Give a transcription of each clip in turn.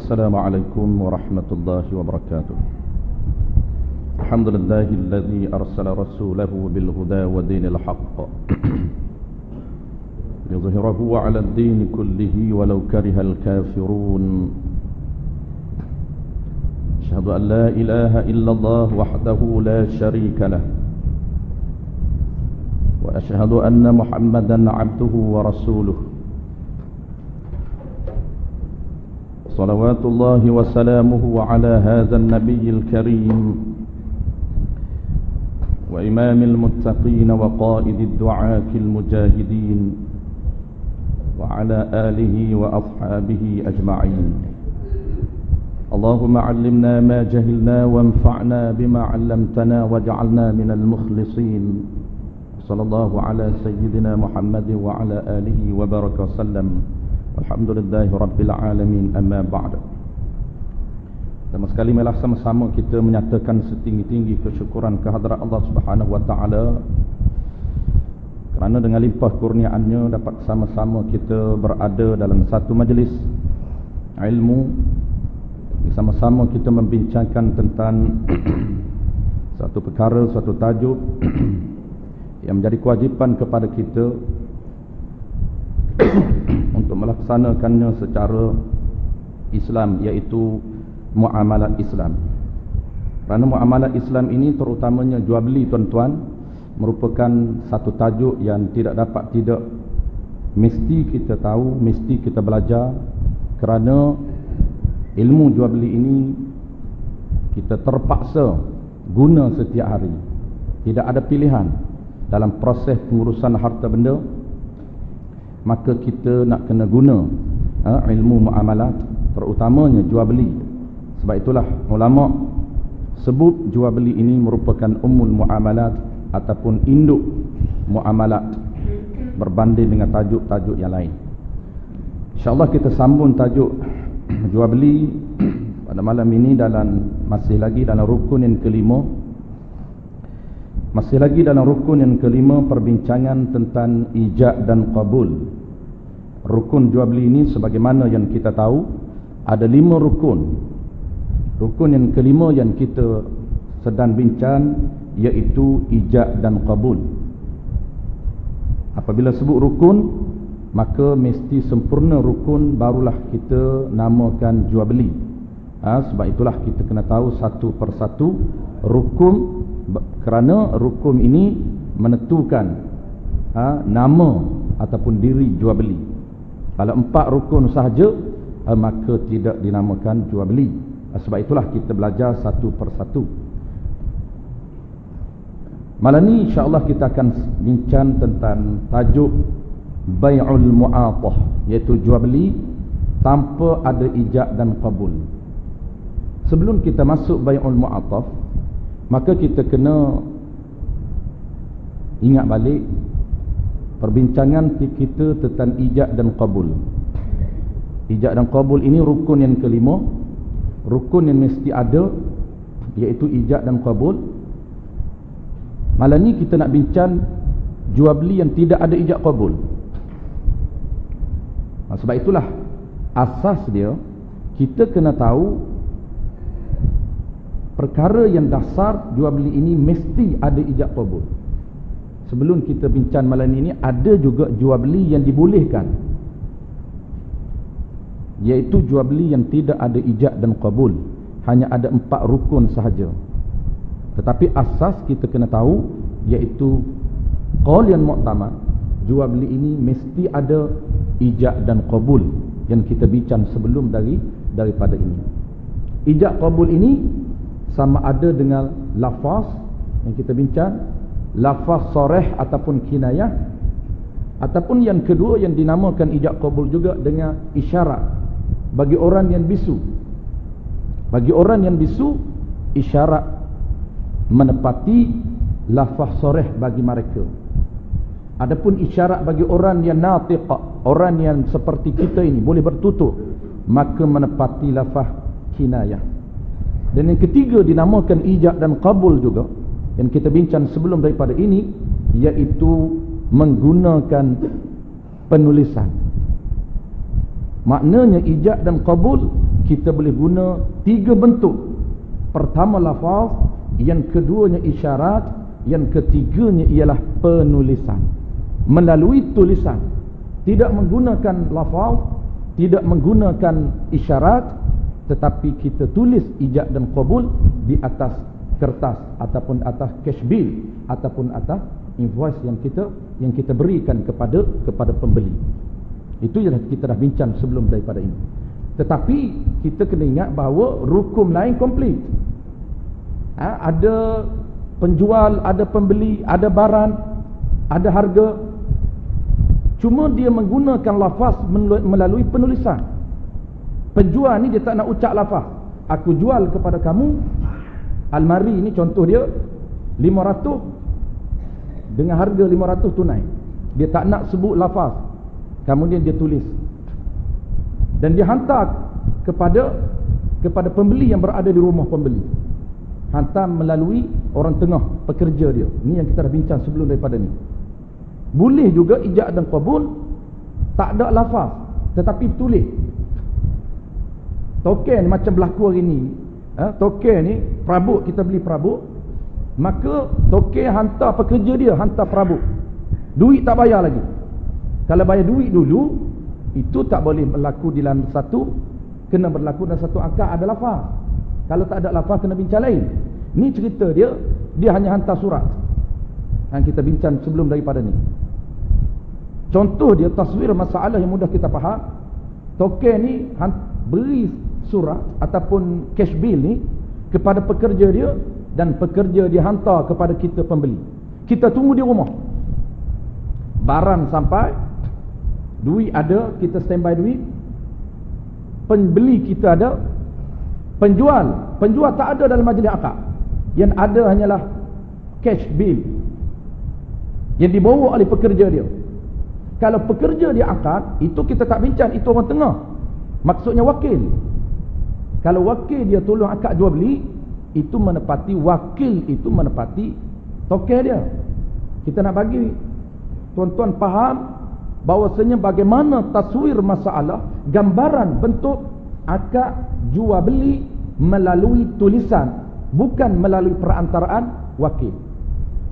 السلام عليكم ورحمة الله وبركاته. الحمد لله الذي أرسل رسوله بالهدى ودين الحق ليظهره على الدين كله ولو كره الكافرون. أشهد أن لا إله إلا الله وحده لا شريك له، وأشهد أن محمدا عبده ورسوله، صلوات الله وسلامه على هذا النبي الكريم وإمام المتقين وقائد الدعاة المجاهدين، وعلى آله وأصحابه أجمعين. اللهم علمنا ما جهلنا وانفعنا بما علمتنا واجعلنا من المخلصين. صلى الله على سيدنا محمد وعلى آله وبارك وسلم. Alhamdulillah Rabbil Alamin. Amma ba'd. Sama sekali malah sama-sama kita menyatakan setinggi-tinggi kesyukuran kehadrat Allah Subhanahu wa taala kerana dengan limpah kurniaannya dapat sama-sama kita berada dalam satu majlis ilmu, sama-sama kita membincangkan tentang satu perkara, satu tajuk yang menjadi kewajipan kepada kita untuk melaksanakannya secara Islam, iaitu muamalat Islam. Kerana muamalat Islam ini terutamanya jual beli, tuan-tuan, merupakan satu tajuk yang tidak dapat tidak mesti kita tahu, mesti kita belajar. Kerana ilmu jual beli ini kita terpaksa guna setiap hari. Tidak ada pilihan dalam proses pengurusan harta benda, maka kita nak kena guna ilmu muamalat, terutamanya jual beli. Sebab itulah ulama sebut jual beli ini merupakan ummul muamalat ataupun induk muamalat, berbanding dengan tajuk-tajuk yang lain. InsyaAllah kita sambung tajuk jual beli pada malam ini masih lagi dalam rukun yang kelima. Masih lagi dalam rukun yang kelima, perbincangan tentang ijab dan qabul. Rukun jual beli ini sebagaimana yang kita tahu ada 5 rukun. Rukun yang kelima yang kita sedang bincang iaitu ijab dan qabul. Apabila sebut rukun, maka mesti sempurna rukun barulah kita namakan jual beli. Sebab itulah kita kena tahu satu persatu rukun, kerana rukun ini menentukan nama ataupun diri jual beli. Kalau 4 rukun sahaja, maka tidak dinamakan jual beli. Sebab itulah kita belajar satu persatu. Malam ni insya-Allah kita akan bincang tentang tajuk bai'ul mu'atah, iaitu jual beli tanpa ada ijab dan qabul. Sebelum kita masuk bai'ul mu'atah, maka kita kena ingat balik perbincangan kita tentang ijab dan qabul. Ijab dan qabul ini rukun yang kelima, rukun yang mesti ada, iaitu ijab dan qabul. Malam ni kita nak bincang jual beli yang tidak ada ijab qabul. Sebab itulah asas dia, kita kena tahu perkara yang dasar jual beli ini mesti ada ijab qabul. Sebelum kita bincang malam ini, ada juga jual beli yang dibolehkan, iaitu jual beli yang tidak ada ijab dan qabul, hanya ada 4 rukun sahaja. Tetapi asas kita kena tahu, iaitu qaul yang mu'tamad, jual beli ini mesti ada ijab dan qabul, yang kita bincang sebelum daripada ini. Ijab qabul ini sama ada dengan lafaz yang kita bincang, lafaz sarih ataupun kinayah, ataupun yang kedua yang dinamakan ijab qabul juga dengan isyarat bagi orang yang bisu. Bagi orang yang bisu, isyarat menepati lafaz sarih bagi mereka. Adapun isyarat bagi orang yang natiq, orang yang seperti kita ini boleh bertutur, maka menepati lafaz kinayah. Dan yang ketiga dinamakan ijab dan qabul juga, yang kita bincang sebelum daripada ini, iaitu menggunakan penulisan. Maknanya ijab dan qabul kita boleh guna 3 bentuk. Pertama lafaz, yang keduanya isyarat, yang ketiganya ialah penulisan. Melalui tulisan, tidak menggunakan lafaz, tidak menggunakan isyarat, tetapi kita tulis ijab dan qabul di atas kertas ataupun atas cash bill ataupun atas invoice yang kita berikan kepada pembeli. Itu yang kita dah bincang sebelum daripada ini. Tetapi kita kena ingat bahawa rukun lain komplit. Ada penjual, ada pembeli, ada barang, ada harga. Cuma dia menggunakan lafaz melalui penulisan. Penjual ni dia tak nak ucap lafaz. Aku jual kepada kamu almari ni, contoh dia 500 dengan harga 500 tunai. Dia tak nak sebut lafaz. Kemudian dia tulis dan dia hantar kepada pembeli yang berada di rumah pembeli. Hantar melalui orang tengah, pekerja dia. Ini yang kita dah bincang sebelum daripada ni. Boleh juga ijab dan qabul tak ada lafaz tetapi tulis. Token ni macam berlaku hari ni. Token ni perabot, kita beli perabot, maka token hantar pekerja dia, hantar perabot. Duit tak bayar lagi. Kalau bayar duit dulu, itu tak boleh berlaku di dalam satu, kena berlaku dalam satu akad ada lafaz. Kalau tak ada lafaz kena bincang lain. Ni cerita dia hanya hantar surat. Yang kita bincang sebelum daripada ni. Contoh dia taswir masalah yang mudah kita faham. Token ni beri surat ataupun cash bill ni kepada pekerja dia, dan pekerja dia hantar kepada kita pembeli. Kita tunggu di rumah. Barang sampai, duit ada, kita standby duit. Pembeli kita ada, penjual tak ada dalam majlis akad. Yang ada hanyalah cash bill yang dibawa oleh pekerja dia. Kalau pekerja dia akad, itu kita tak bincang, itu orang tengah, maksudnya wakil. Kalau wakil dia tolong akad jual beli, itu menepati, wakil itu menepati token dia. Kita nak bagi tuan-tuan faham bahawasanya bagaimana taswir masalah, gambaran bentuk akad jual beli melalui tulisan, bukan melalui perantaraan wakil.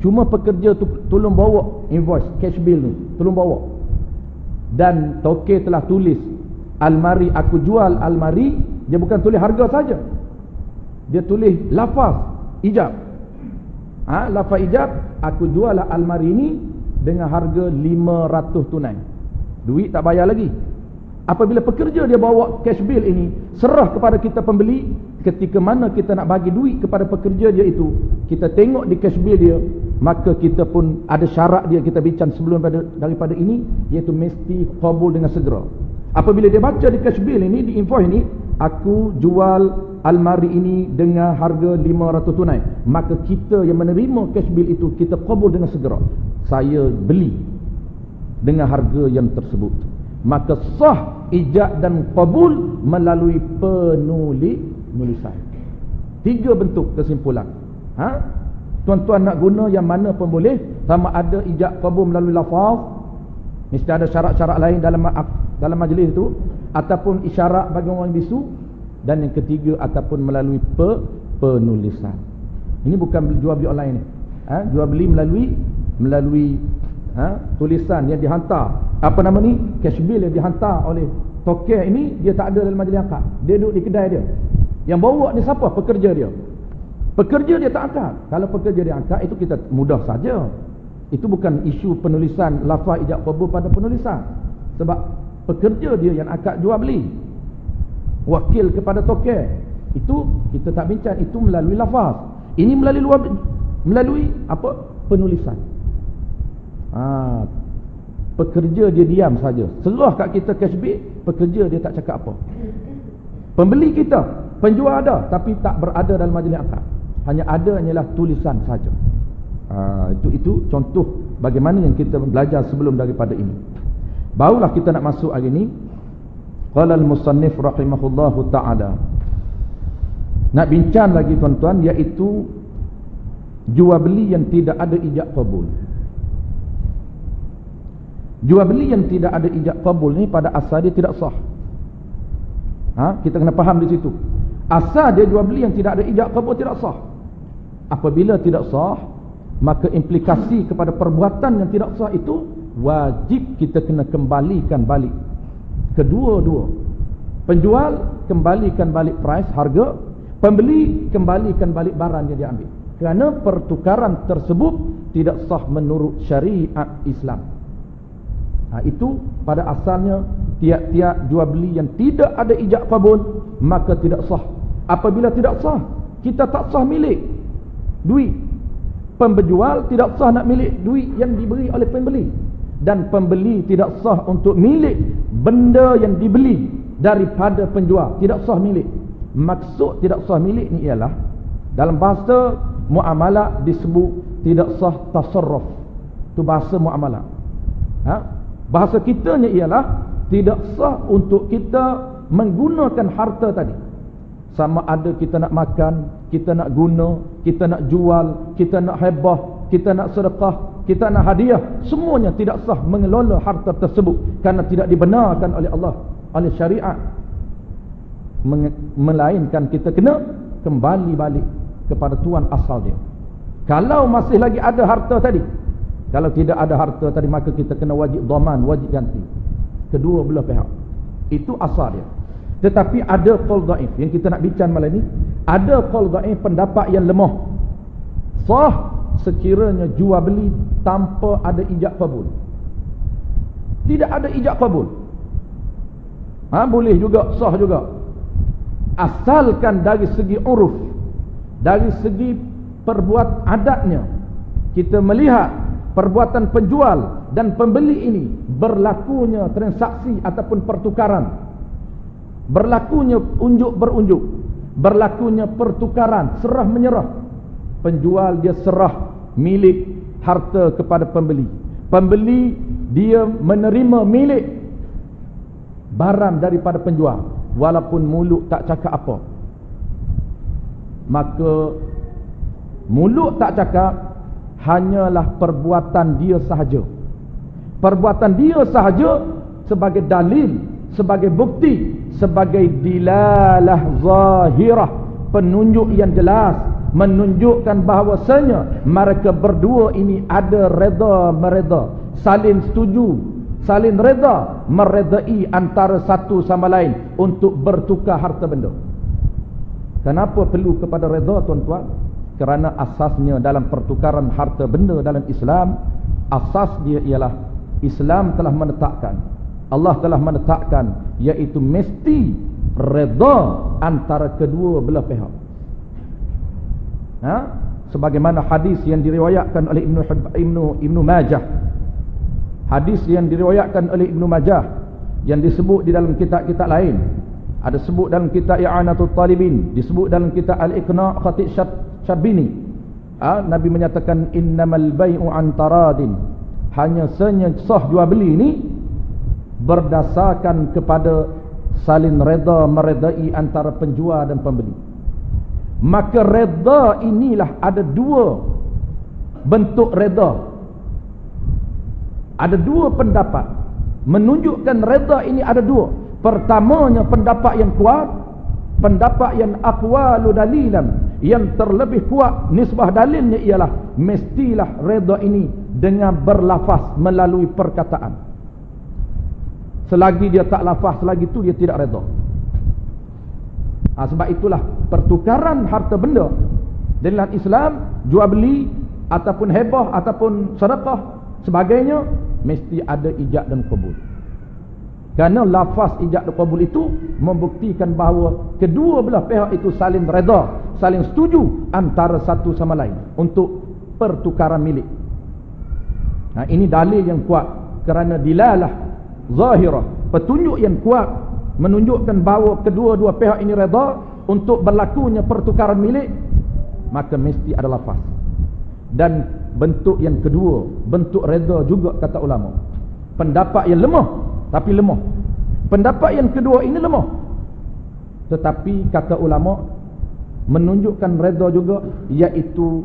Cuma pekerja tu tolong bawa invoice, cash bill ni, tolong bawa. Dan token telah tulis almari, aku jual almari. Dia bukan tulis harga saja, dia tulis lafaz ijab. Lafaz ijab, aku jual almari ni dengan harga 500 tunai. Duit tak bayar lagi. Apabila pekerja dia bawa cash bill ini serah kepada kita pembeli, ketika mana kita nak bagi duit kepada pekerja dia itu, kita tengok di cash bill dia, maka kita pun ada syarat dia, kita bincang sebelum daripada ini, iaitu mesti qabul dengan segera. Apabila dia baca di cash bill ini, di invoice ini, aku jual almari ini dengan harga 500 tunai, maka kita yang menerima cash bill itu, kita qabul dengan segera. Saya beli dengan harga yang tersebut. Maka sah ijab dan qabul melalui penulisan. 3 bentuk kesimpulan. Tuan-tuan nak guna yang mana pun boleh, sama ada ijab qabul melalui lafaz, mesti ada syarat-syarat lain dalam majlis itu, ataupun isyarat bagi orang bisu, dan yang ketiga ataupun melalui penulisan. Ini bukan jual beli online ni. Jual beli melalui tulisan yang dihantar, apa nama ni, cash bill yang dihantar oleh token ini, dia tak ada dalam majlis akad. Dia duduk di kedai dia. Yang bawa ni siapa? Pekerja dia. Pekerja dia tak akad. Kalau pekerja dia akad, itu kita mudah saja. Itu bukan isu penulisan lafaz ijab qabul pada penulisan. Sebab pekerja dia yang akad jual beli, wakil kepada token, itu kita tak bincang, itu melalui lafaz. Ini melalui apa? Penulisan. Pekerja dia diam saja, serah kat kita cash bill, pekerja dia tak cakap apa. Pembeli kita, penjual ada, tapi tak berada dalam majlis akad. Hanya ada hanyalah tulisan saja. Itu contoh bagaimana yang kita belajar sebelum daripada ini. Barulah kita nak masuk hari ini. Qala al-musannif rahimahullahu ta'ala, nak bincang lagi tuan-tuan, iaitu jual beli yang tidak ada ijab qabul. Jual beli yang tidak ada ijab qabul ni pada asal dia tidak sah. Kita kena faham di situ. Asal dia jual beli yang tidak ada ijab qabul tidak sah. Apabila tidak sah, maka implikasi kepada perbuatan yang tidak sah itu wajib kita kena kembalikan balik kedua-dua. Penjual kembalikan balik price, harga. Pembeli kembalikan balik barang yang dia ambil. Kerana pertukaran tersebut tidak sah menurut syariat Islam. Itu pada asalnya tiap-tiap jual beli yang tidak ada ijab qabul maka tidak sah. Apabila tidak sah, kita tak sah milik duit. Penjual tidak sah nak milik duit yang diberi oleh pembeli, dan pembeli tidak sah untuk milik benda yang dibeli daripada penjual. Tidak sah milik. Maksud tidak sah milik ni ialah dalam bahasa muamalah disebut tidak sah tasarruf. Itu bahasa muamalah. Bahasa kitanya ialah tidak sah untuk kita menggunakan harta tadi. Sama ada kita nak makan, kita nak guna, kita nak jual, kita nak hebah, kita nak sedekah, kita nak hadiah, semuanya tidak sah mengelola harta tersebut kerana tidak dibenarkan oleh Allah, oleh syariat. Melainkan kita kena kembali balik kepada tuan asal dia. Kalau masih lagi ada harta tadi, kalau tidak ada harta tadi, maka kita kena wajib dhaman, wajib ganti kedua belah pihak. Itu asal dia. Tetapi ada qaul dhaif yang kita nak bincang malam ni. Ada qaul dhaif, pendapat yang lemah. Sah sekiranya jual beli tanpa ada ijab qabul. Tidak ada ijab qabul, boleh juga, sah juga. Asalkan dari segi uruf, dari segi perbuat adatnya, kita melihat perbuatan penjual dan pembeli ini berlakunya transaksi ataupun pertukaran, berlakunya unjuk berunjuk, berlakunya pertukaran serah menyerah. Penjual dia serah milik harta kepada pembeli, pembeli dia menerima milik barang daripada penjual, walaupun mulut tak cakap apa. Maka mulut tak cakap, hanyalah perbuatan dia sahaja. Perbuatan dia sahaja sebagai dalil, sebagai bukti, sebagai dilalah zahirah, penunjuk yang jelas, menunjukkan bahawasanya mereka berdua ini ada reda mereda, saling setuju, saling reda meredai antara satu sama lain untuk bertukar harta benda. Kenapa perlu kepada reda, tuan-tuan? Kerana asasnya dalam pertukaran harta benda dalam Islam, asas dia ialah Islam telah menetapkan, Allah telah menetapkan, iaitu mesti reda antara kedua belah pihak. Sebagaimana hadis yang diriwayatkan oleh Ibnu Majah, hadis yang diriwayatkan oleh Ibnu Majah yang disebut di dalam kitab-kitab lain. Ada sebut dalam kitab I'anatul Talibin, disebut dalam kitab Al-Iqna' Khatib Syarbini. Nabi menyatakan innamal bai'u an taradin, hanya sah jual beli ini berdasarkan kepada saling reda meredai antara penjual dan pembeli. Maka reda inilah ada dua bentuk reda. Ada dua pendapat menunjukkan reda ini ada dua. Pertamanya pendapat yang kuat, pendapat yang aqwalu dalilan, yang terlebih kuat nisbah dalilnya ialah mestilah reda ini dengan berlafaz melalui perkataan. Selagi dia tak lafaz, selagi itu dia tidak reda. Sebab itulah pertukaran harta benda dalam Islam, jual beli ataupun hebah ataupun sedekah sebagainya, mesti ada ijab dan qabul. Kerana lafaz ijab dan qabul itu membuktikan bahawa kedua belah pihak itu saling reda, saling setuju antara satu sama lain untuk pertukaran milik. Ini dalil yang kuat, kerana dilalah zahirah, petunjuk yang kuat menunjukkan bahawa kedua-dua pihak ini reda untuk berlakunya pertukaran milik, maka mesti ada lafaz. Dan bentuk yang kedua, bentuk reda juga kata ulama. Pendapat yang lemah, tapi lemah. Pendapat yang kedua ini lemah, tetapi kata ulama menunjukkan reda juga, iaitu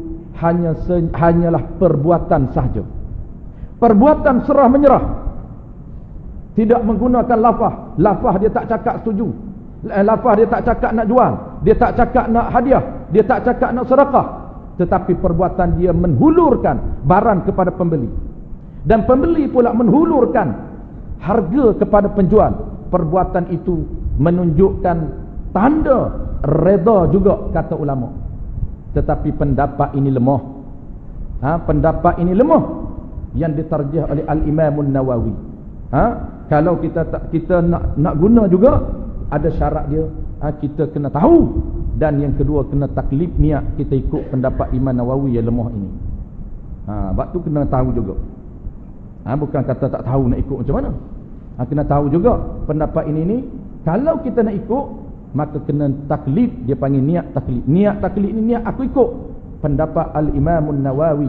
hanyalah perbuatan sahaja. Perbuatan serah menyerah, tidak menggunakan lafaz. Lafaz dia tak cakap setuju, Lafaz dia tak cakap nak jual, dia tak cakap nak hadiah, dia tak cakap nak sedekah, tetapi perbuatan dia menghulurkan barang kepada pembeli, dan pembeli pula menghulurkan harga kepada penjual. Perbuatan itu menunjukkan tanda redha juga, kata ulama. Tetapi pendapat ini lemah. Pendapat ini lemah yang ditarjih oleh Al-Imam An-Nawawi. Kalau kita nak guna juga, ada syarat dia. Kita kena tahu, dan yang kedua kena taklif niat kita ikut pendapat Imam Nawawi yang lemah ini. Sebab tu kena tahu juga. Bukan kata tak tahu nak ikut macam mana. Kena tahu juga pendapat ini kalau kita nak ikut, maka kena taklif. Dia panggil niat taklif. Niat taklif ni niat aku ikut pendapat Al-Imam An-Nawawi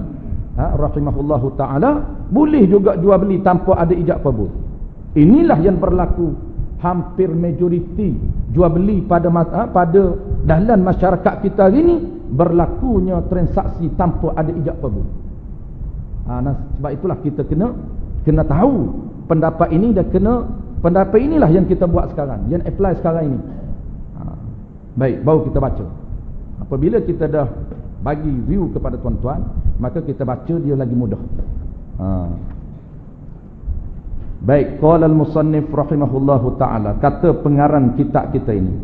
rahimahullahu ta'ala. Boleh juga jual beli tanpa ada ijab qabul. Inilah yang berlaku hampir majoriti jual beli pada dalam masyarakat kita hari ni. Berlakunya transaksi tanpa ada ijab qabul. Sebab itulah kita kena tahu pendapat ini, dan pendapat inilah yang kita buat sekarang, yang apply sekarang ini. Baik, baru kita baca. Apabila kita dah bagi view kepada tuan-tuan, maka kita baca dia lagi mudah. Baik, qala al-musannif rahimahullahu ta'ala, kata pengarang kitab kita ini,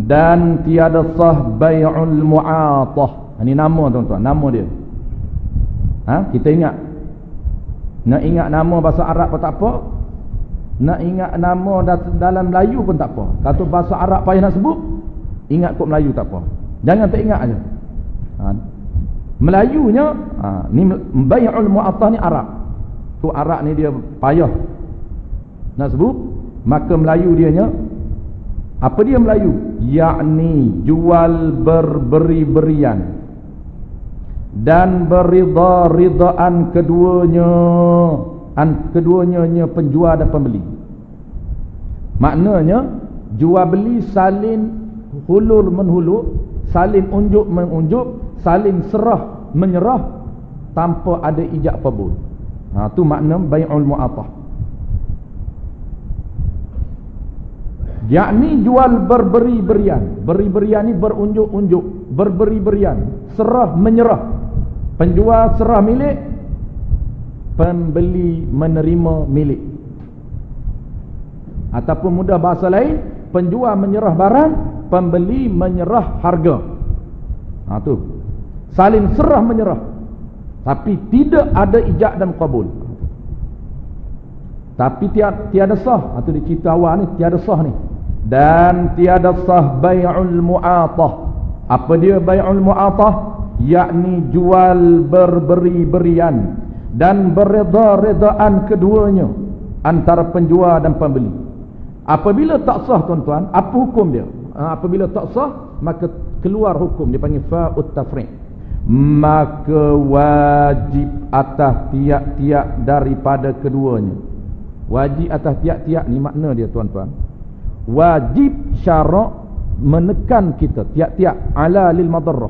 dan tiada sah bai'ul mu'atah. Ini nama tuan-tuan, nama dia. Kita ingat. Nak ingat nama bahasa Arab pun tak apa, nak ingat nama dalam Melayu pun tak apa. Kata bahasa Arab payah nak sebut, ingat kod Melayu tak apa. Jangan tak ingat aja. Melayunya ni bai'ul mu'attah ni Arab. Tu Arab ni dia payah nak sebut, maka Melayu dianya apa dia Melayu? Yakni jual berberi-berian dan berida-ridaan keduanya penjual dan pembeli. Maknanya jual beli saling hulur menhulur, saling unjuk menunjuk, saling serah menyerah tanpa ada ijab qabul. Tu makna bai'ul mu'attah. Yakni jual berberi-berian. Beri-berian ni berunjuk-unjuk, berberi-berian, serah menyerah. Penjual serah milik, pembeli menerima milik. Ataupun mudah bahasa lain, penjual menyerah barang, pembeli menyerah harga. Tu saling serah menyerah, tapi tidak ada ijab dan qabul. Tapi tiada sah. Itu di cerita awal ni, tiada sah ni. Dan tiada sah bai'ul mu'attah. Apa dia bai'ul mu'attah? Yakni jual berberi-berian dan bereda-redaan keduanya antara penjual dan pembeli. Apabila tak sah tuan-tuan, apa hukum dia? Apabila tak sah, maka keluar hukum, dia panggil fa'ut tafriq. Maka wajib atas tiap-tiap daripada keduanya. Wajib atas tiap-tiap ni makna dia tuan-tuan, wajib syarak menekan kita tiap-tiap ala lil madarrah.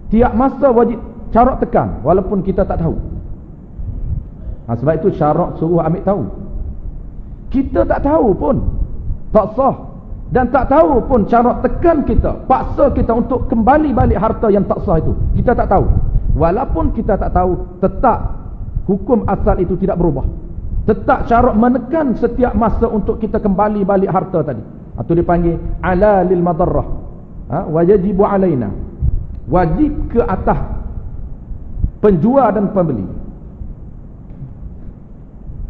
Tiap masa wajib syarak tekan walaupun kita tak tahu. Sebab itu syarak suruh ambil tahu. Kita tak tahu pun tak sah, dan tak tahu pun syarak tekan kita, paksa kita untuk kembali balik harta yang tak sah itu. Kita tak tahu. Walaupun kita tak tahu, tetap hukum asal itu tidak berubah. Tetap syarat menekan setiap masa untuk kita kembali balik harta tadi. Itu dipanggil ala lil madarrah. Wajibu alaina, wajib ke atas penjual dan pembeli,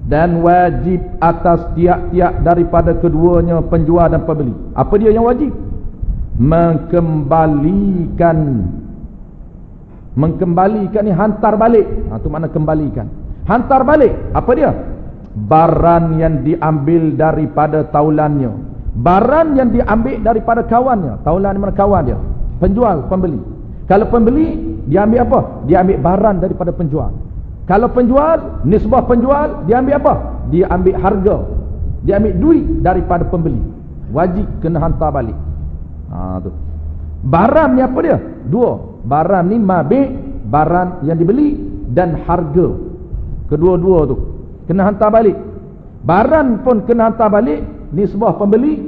dan wajib atas tiap-tiap daripada keduanya penjual dan pembeli. Apa dia yang wajib? Mengembalikan ni hantar balik. Itu makna kembalikan. Hantar balik. Apa dia? Barang yang diambil daripada taulannya, barang yang diambil daripada kawannya. Taulan mana kawan dia? Penjual, pembeli. Kalau pembeli, dia ambil apa? Dia ambil barang daripada penjual. Kalau penjual, nisbah penjual, dia ambil apa? Dia ambil harga, dia ambil duit daripada pembeli. Wajib kena hantar balik. Tu. Barang ni apa dia? Dua. Barang ni mabi', barang yang dibeli, dan harga. Kedua-dua tu kena hantar balik. Barang pun kena hantar balik, nisbah pembeli,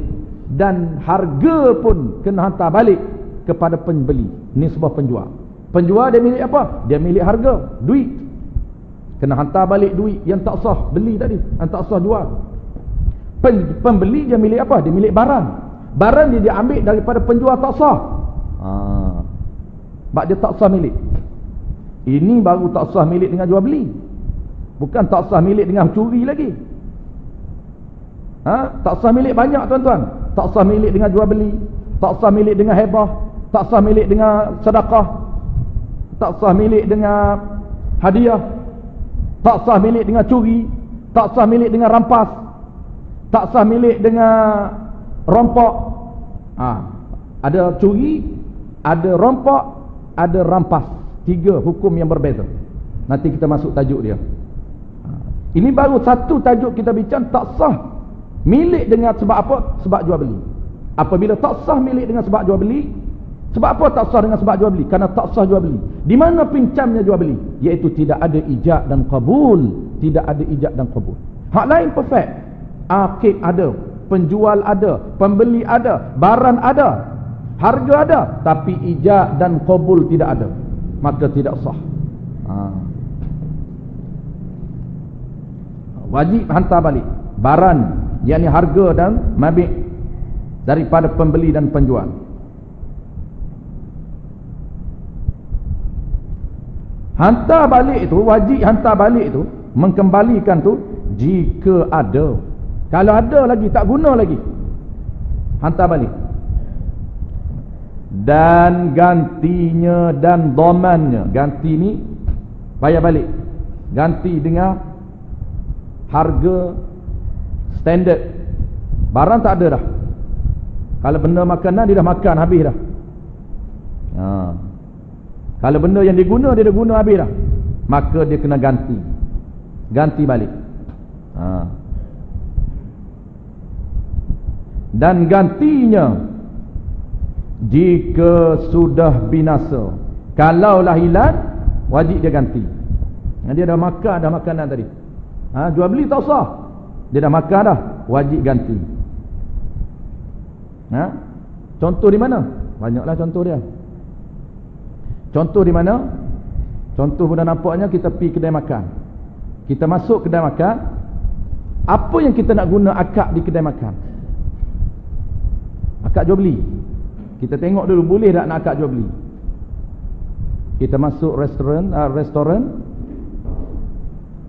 dan harga pun kena hantar balik kepada pembeli, nisbah penjual. Penjual dia milik apa? Dia milik harga, duit. Kena hantar balik duit yang tak sah beli tadi, yang tak sah jual. Pembeli dia milik apa? Dia milik barang. Barang dia ambil daripada penjual tak sah. Sebab dia tak sah milik. Ini baru tak sah milik dengan jual beli. Bukan tak sah milik dengan curi lagi. Tak sah milik banyak tuan-tuan. Tak sah milik dengan jual beli, tak sah milik dengan hebah, tak sah milik dengan sedekah, tak sah milik dengan hadiah, tak sah milik dengan curi, tak sah milik dengan rampas, tak sah milik dengan rompok. Ada curi, ada rompok, ada rampas. 3 hukum yang berbeza. Nanti kita masuk tajuk dia. Ini baru satu tajuk kita bincang. Tak sah milik dengan sebab apa? Sebab jual beli. Apabila tak sah milik dengan sebab jual beli, sebab apa tak sah dengan sebab jual beli? Karena tak sah jual beli. Di mana pincamnya jual beli? Iaitu tidak ada ijab dan qabul. Tidak ada ijab dan qabul. Hak lain perfect. Akid ada, penjual ada, pembeli ada, barang ada, harga ada, tapi ijab dan qabul tidak ada, maka tidak sah. Wajib hantar balik barang, yakni harga dan mabik, daripada pembeli dan penjual. Hantar balik itu, wajib hantar balik itu, mengembalikan tu jika ada. Kalau ada lagi tak guna lagi, hantar balik. Dan gantinya dan domannya. Ganti ni bayar balik. Ganti dengan harga standard. Barang tak ada dah. Kalau benda makanan dia dah makan habis dah. Kalau benda yang diguna dia dah guna habis dah, maka dia kena ganti. Ganti balik. Dan gantinya jika sudah binasa. Kalaulah hilang, wajib dia ganti. Dia dah makan dah makanan tadi. Jual beli tak sah. Dia dah makan dah, wajib ganti. Contoh di mana? Banyaklah contoh dia. Contoh di mana? Contoh mudah nampaknya, kita pergi kedai makan. Kita masuk kedai makan. Apa yang kita nak guna akad di kedai makan? Akad jual beli. Kita tengok dulu boleh tak nak akad jual beli. Kita masuk restoran,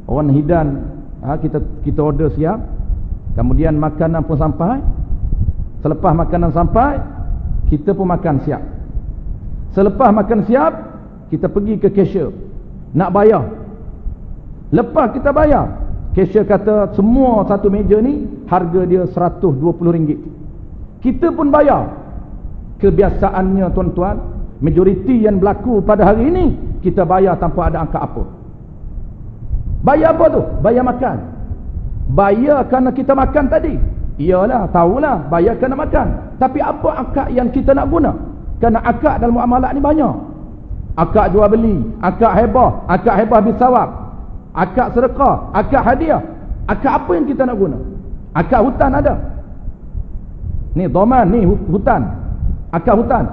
orang hidan, kita order siap. Kemudian makanan pun sampai. Selepas makanan sampai, kita pun makan siap. Selepas makan siap, kita pergi ke cashier nak bayar. Lepas kita bayar, cashier kata semua satu meja ni harga dia RM120. Kita pun bayar. Kebiasaannya tuan-tuan, majoriti yang berlaku pada hari ini, kita bayar tanpa ada angka apa. Bayar apa tu? Bayar makan. Bayar kerana kita makan tadi. Iyalah, tahulah, bayar kerana makan. Tapi apa akad yang kita nak guna? Kerana akad dalam muamalat ni banyak. Akad jual beli, akad hebah bisawab, akad sedekah, akad hadiah. Akad apa yang kita nak guna? Akad hutan ada. Ni doman, ni hutan. Akad hutan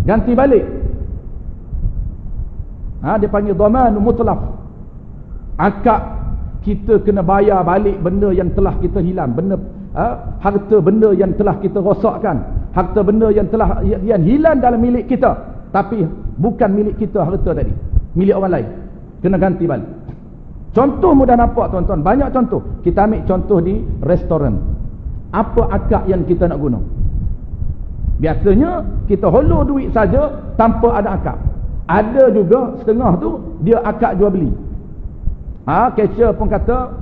ganti balik. Dia panggil doman mutlaf. Akad kita kena bayar balik benda yang telah kita hilang, benda harta benda yang telah kita rosakkan, harta benda yang telah yang hilang dalam milik kita, tapi bukan milik kita harta tadi, milik orang lain, kena ganti balik. Contoh mudah nampak tuan-tuan, banyak contoh. Kita ambil contoh di restoran. Apa akad yang kita nak guna? Biasanya kita hollow duit saja tanpa ada akad. Ada juga setengah tu dia akad jual beli. Cashier pun kata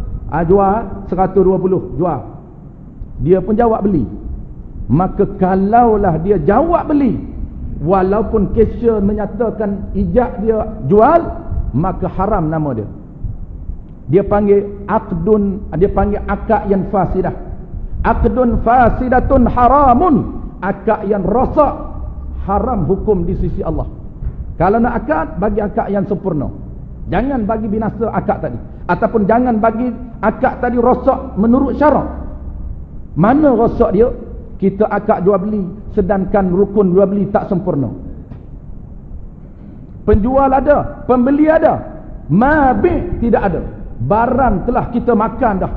jual 120, jual. Dia pun jawab beli. Maka kalaulah dia jawab beli, walaupun cashier menyatakan ijab dia jual, maka haram nama dia. Dia panggil aqdun, dia panggil akad yang fasidah. Aqdun fasidatun haramun. Akad yang rosak, haram hukum di sisi Allah. Kalau nak akad, bagi akad yang sempurna. Jangan bagi binasa akad tadi. Ataupun jangan bagi akad tadi rosak menurut syarak. Mana rosak dia? Kita akad jual beli sedangkan rukun jual beli tak sempurna. Penjual ada, pembeli ada, mabih tidak ada. Barang telah kita makan dah.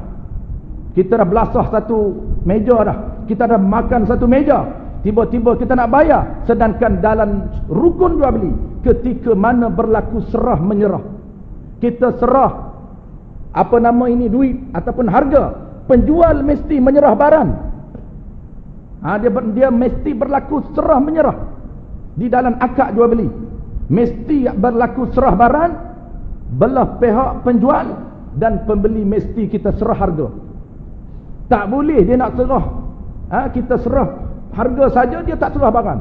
Kita dah belasah satu meja dah. Kita dah makan satu meja. Tiba-tiba kita nak bayar. Sedangkan dalam rukun jual beli, ketika mana berlaku serah menyerah, kita serah duit ataupun harga, penjual mesti menyerah barang. Dia mesti berlaku serah menyerah di dalam akad jual beli. Mesti berlaku serah barang, belah pihak penjual dan pembeli mesti kita serah harga. Tak boleh dia nak serah, kita serah harga saja, dia tak serah barang,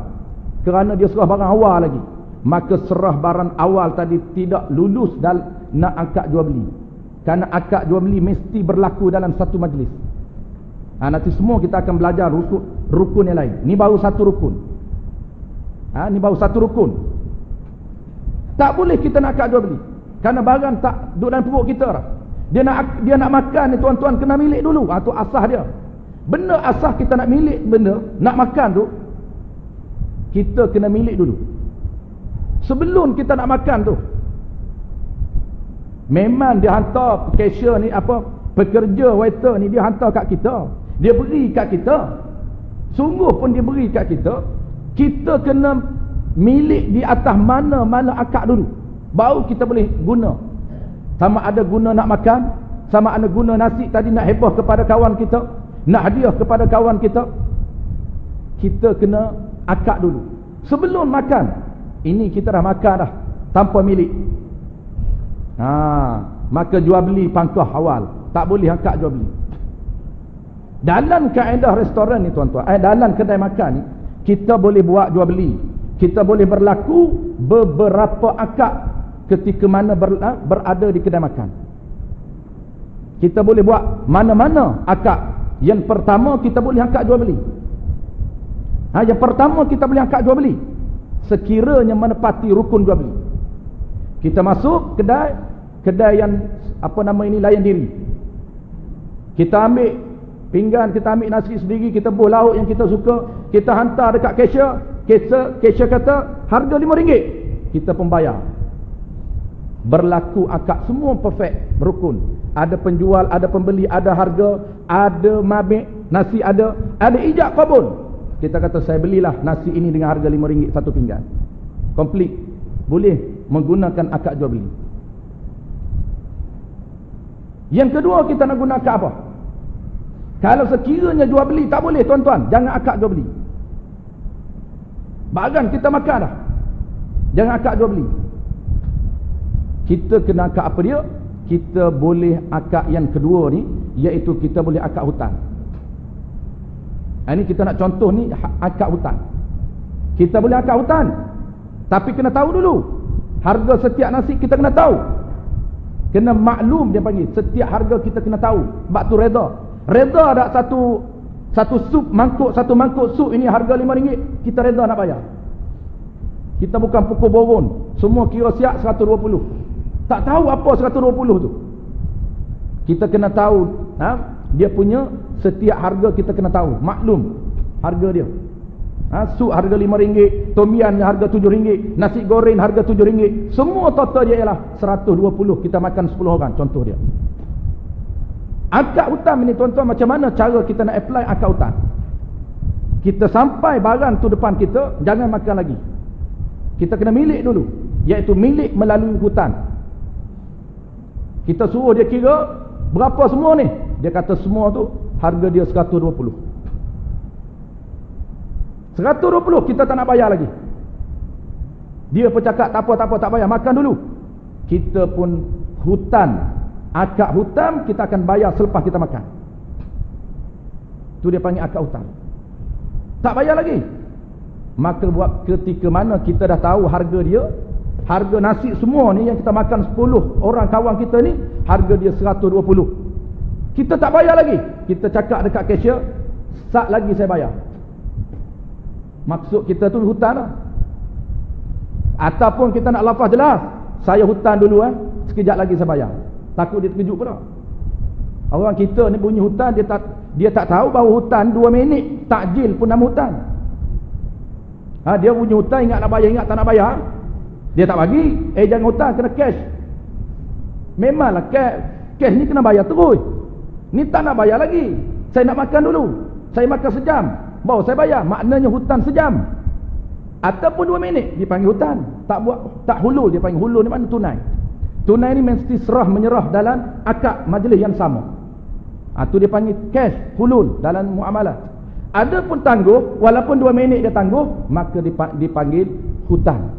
kerana dia serah barang awal lagi. Maka serah barang awal tadi tidak lulus dalam nak akad jual beli, kerana akad jual beli mesti berlaku dalam satu majlis. Nanti semua kita akan belajar rukun yang lain. Ni baru satu rukun. Ni baru satu rukun. Tak boleh kita nak akad jual beli, kerana barang tak duduk dalam perut kita dah. Dia nak makan ni, tuan-tuan kena milik dulu. Tu asas dia. Benda asas kita nak milik benda, nak makan tu, kita kena milik dulu. Sebelum kita nak makan tu, memang dia hantar cashier ni, pekerja waiter ni, dia hantar kat kita, dia beri kat kita. Sungguh pun dia beri kat kita. Kita kena milik di atas mana-mana akad dulu, baru kita boleh guna. Sama ada guna nak makan, sama ada guna nasi tadi nak heboh kepada kawan kita, nak hadiah kepada kawan kita. Kita kena akad dulu sebelum makan. Ini kita dah makan dah tanpa milik. Maka jual beli pangkah awal, tak boleh akad jual beli. Dalam kaedah restoran ni tuan-tuan, dalam kedai makan ni, kita boleh buat jual beli, kita boleh berlaku beberapa akad ketika mana berada di kedai makan. Kita boleh buat mana-mana akad. Yang pertama kita boleh akad jual beli. Yang pertama kita boleh akad jual beli sekiranya menepati rukun jual beli. Kita masuk kedai yang layan diri. Kita ambil pinggan, kita ambil nasi sendiri, kita buh lauk yang kita suka, kita hantar dekat cashier. Cashier kata harga RM5, kita pun bayar. Berlaku akad, semua perfect, berukun. Ada penjual, ada pembeli, ada harga, ada mabik, nasi ada ijab kabul. Kita kata saya belilah nasi ini dengan harga RM5 satu pinggan. Komplit. Boleh menggunakan akad jual beli. Yang kedua kita nak guna akad apa? Kalau sekiranya jual beli tak boleh tuan-tuan, jangan akad jual beli. Barang kita makan dah, jangan akad jual beli. Kita kena akad apa dia? Kita boleh akad yang kedua ni, iaitu kita boleh akad hutang. Ini kita nak contoh ni akad hutang. Kita boleh akad hutang, tapi kena tahu dulu harga setiap nasi, kita kena tahu. Kena maklum, dia panggil. Setiap harga kita kena tahu. Sebab tu reda. Reda ada satu sup mangkuk, satu mangkuk sup ini harga RM5, kita reda nak bayar. Kita bukan pukul borun, semua kira siap 120. Tak tahu apa 120 tu. Kita kena tahu, dia punya setiap harga kita kena tahu, maklum harga dia. Sup harga RM5, tom yam harga RM7, nasi goreng harga RM7. Semua total dia ialah 120. Kita makan 10 orang, contoh dia. Akad hutang ni tuan-tuan, macam mana cara kita nak apply akad hutang? Kita sampai barang tu depan kita, jangan makan lagi. Kita kena milik dulu, iaitu milik melalui hutang. Kita suruh dia kira berapa semua ni. Dia kata semua tu harga dia 120. 120 kita tak nak bayar lagi. Dia pun cakap tak apa tak bayar, makan dulu. Kita pun hutang, akad hutang kita akan bayar selepas kita makan. Tu dia panggil akad hutang. Tak bayar lagi. Maka buat ketika mana kita dah tahu harga dia, harga nasi semua ni yang kita makan 10 orang kawan kita ni, harga dia 120. Kita tak bayar lagi. Kita cakap dekat cashier, sat lagi saya bayar. Maksud kita tu hutang lah. Ataupun kita nak lafaz jelas, saya hutang dulu sekejap lagi saya bayar. Takut dia terkejut pula. Orang kita ni bunyi hutan, dia tak tahu bahawa hutan 2 minit takjil pun nama hutan. Dia bunyi hutan, ingat nak bayar, ingat tak nak bayar, dia tak bagi. Jangan hutan, kena cash. Memanglah cash ni kena bayar terus. Ni tak nak bayar lagi, saya nak makan dulu, saya makan sejam baru saya bayar. Maknanya hutan sejam ataupun 2 minit dipanggil hutan. Tak hulul, dia panggil hulul ni makna tunai. Tunai ni mesti serah menyerah dalam akad majlis yang sama. Tu dia panggil cash, hulul dalam muamalah. Ada pun tangguh, walaupun 2 minit dia tangguh, maka dipanggil hutan.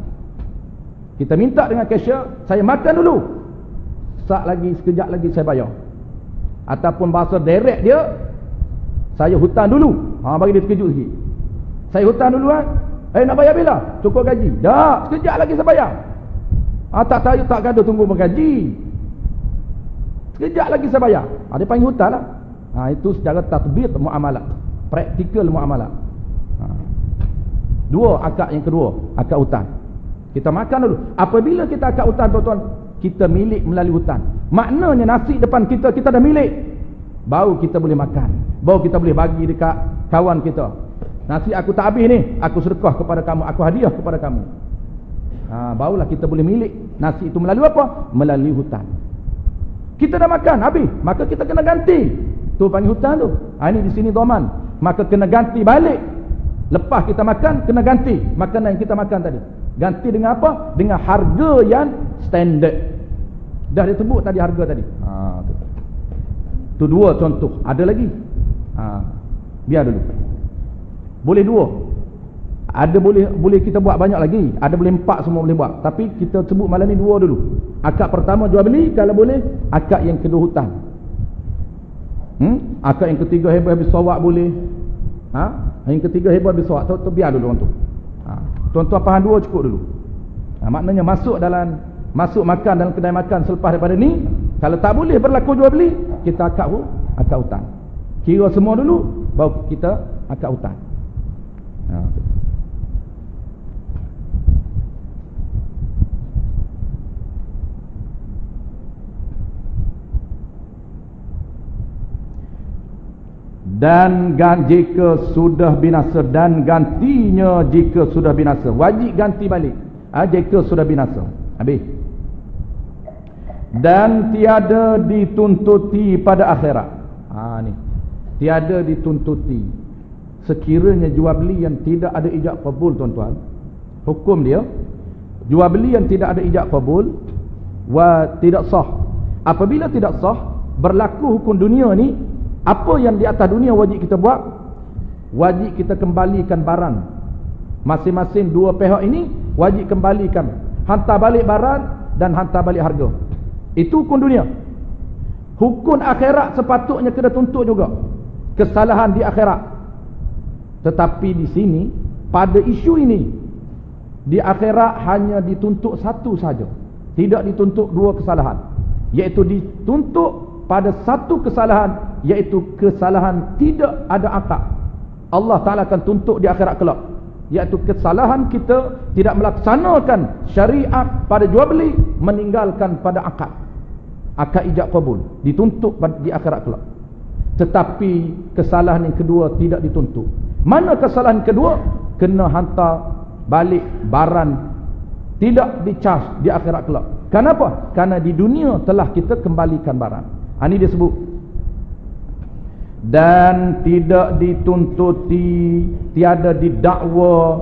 Kita minta dengan cashier, saya makan dulu, sekejap lagi saya bayar. Ataupun bahasa direct dia, saya hutang dulu. Bagi dia terkejut sikit. Saya hutang dulu nak bayar bila? Cukup gaji. Dah, sekejap lagi saya bayar. Tak gaduh tunggu bergaji. Sekejap lagi saya bayar. Dia panggil hutang lah. Itu secara tatbik muamalah, praktikal muamalah. Dua akad yang kedua, akad hutang. Kita makan dulu. Apabila kita akad hutang, tuan-tuan, kita milik melalui hutang. Maknanya nasi depan kita dah milik. Baru kita boleh makan, baru kita boleh bagi dekat kawan kita. Nasi aku tak habis ni, aku sedekah kepada kamu, aku hadiah kepada kamu. Barulah kita boleh milik nasi itu melalui apa? Melalui hutang. Kita dah makan habis, maka kita kena ganti. Tu panggil hutang tu. Ini di sini doman, maka kena ganti balik. Lepas kita makan, kena ganti makanan yang kita makan tadi. Ganti dengan apa? Dengan harga yang standard. Dah disebut tadi harga tadi. Tu 2 contoh. Ada lagi. Biar dulu. Boleh 2. Ada boleh kita buat banyak lagi. Ada boleh 4, semua boleh buat. Tapi kita sebut malam ni 2 dulu. Akad pertama jual beli, kalau boleh. Akad yang kedua hutang. Akad yang ketiga habis sawak boleh. Yang ketiga habis sawak. Tu biar dulu tu. Tuan-tuan faham 2 cukup dulu. Maknanya masuk makan dalam kedai makan selepas daripada ni, kalau tak boleh berlaku jual beli, kita akad hutang. Kira semua dulu, baru kita akad hutang. Dan jika sudah binasa, dan gantinya jika sudah binasa, wajib ganti balik jika sudah binasa. Habis. Dan tiada dituntuti pada akhirat. Ni tiada dituntuti. Sekiranya jual beli yang tidak ada ijab qabul, tuan-tuan, hukum dia jual beli yang tidak ada ijab qabul tidak sah. Apabila tidak sah, berlaku hukum dunia ni, apa yang di atas dunia wajib kita buat? Wajib kita kembalikan barang. Masing-masing dua pihak ini wajib kembalikan, hantar balik barang dan hantar balik harga. Itu hukum dunia. Hukum akhirat sepatutnya kena tuntut juga kesalahan di akhirat. Tetapi di sini, pada isu ini, di akhirat hanya dituntut satu saja, tidak dituntut 2 kesalahan. Iaitu dituntut pada satu kesalahan, iaitu kesalahan tidak ada akad. Allah Ta'ala akan tuntut di akhirat kelak, iaitu kesalahan kita tidak melaksanakan syariat pada jual beli, meninggalkan pada akad ijab qabul, dituntut di akhirat kelak. Tetapi kesalahan yang kedua tidak dituntut. Mana kesalahan kedua? Kena hantar balik barang, tidak dicas di akhirat kelak. Kenapa? Karena di dunia telah kita kembalikan barang. Ini dia sebut. Dan tidak dituntuti, tiada didakwa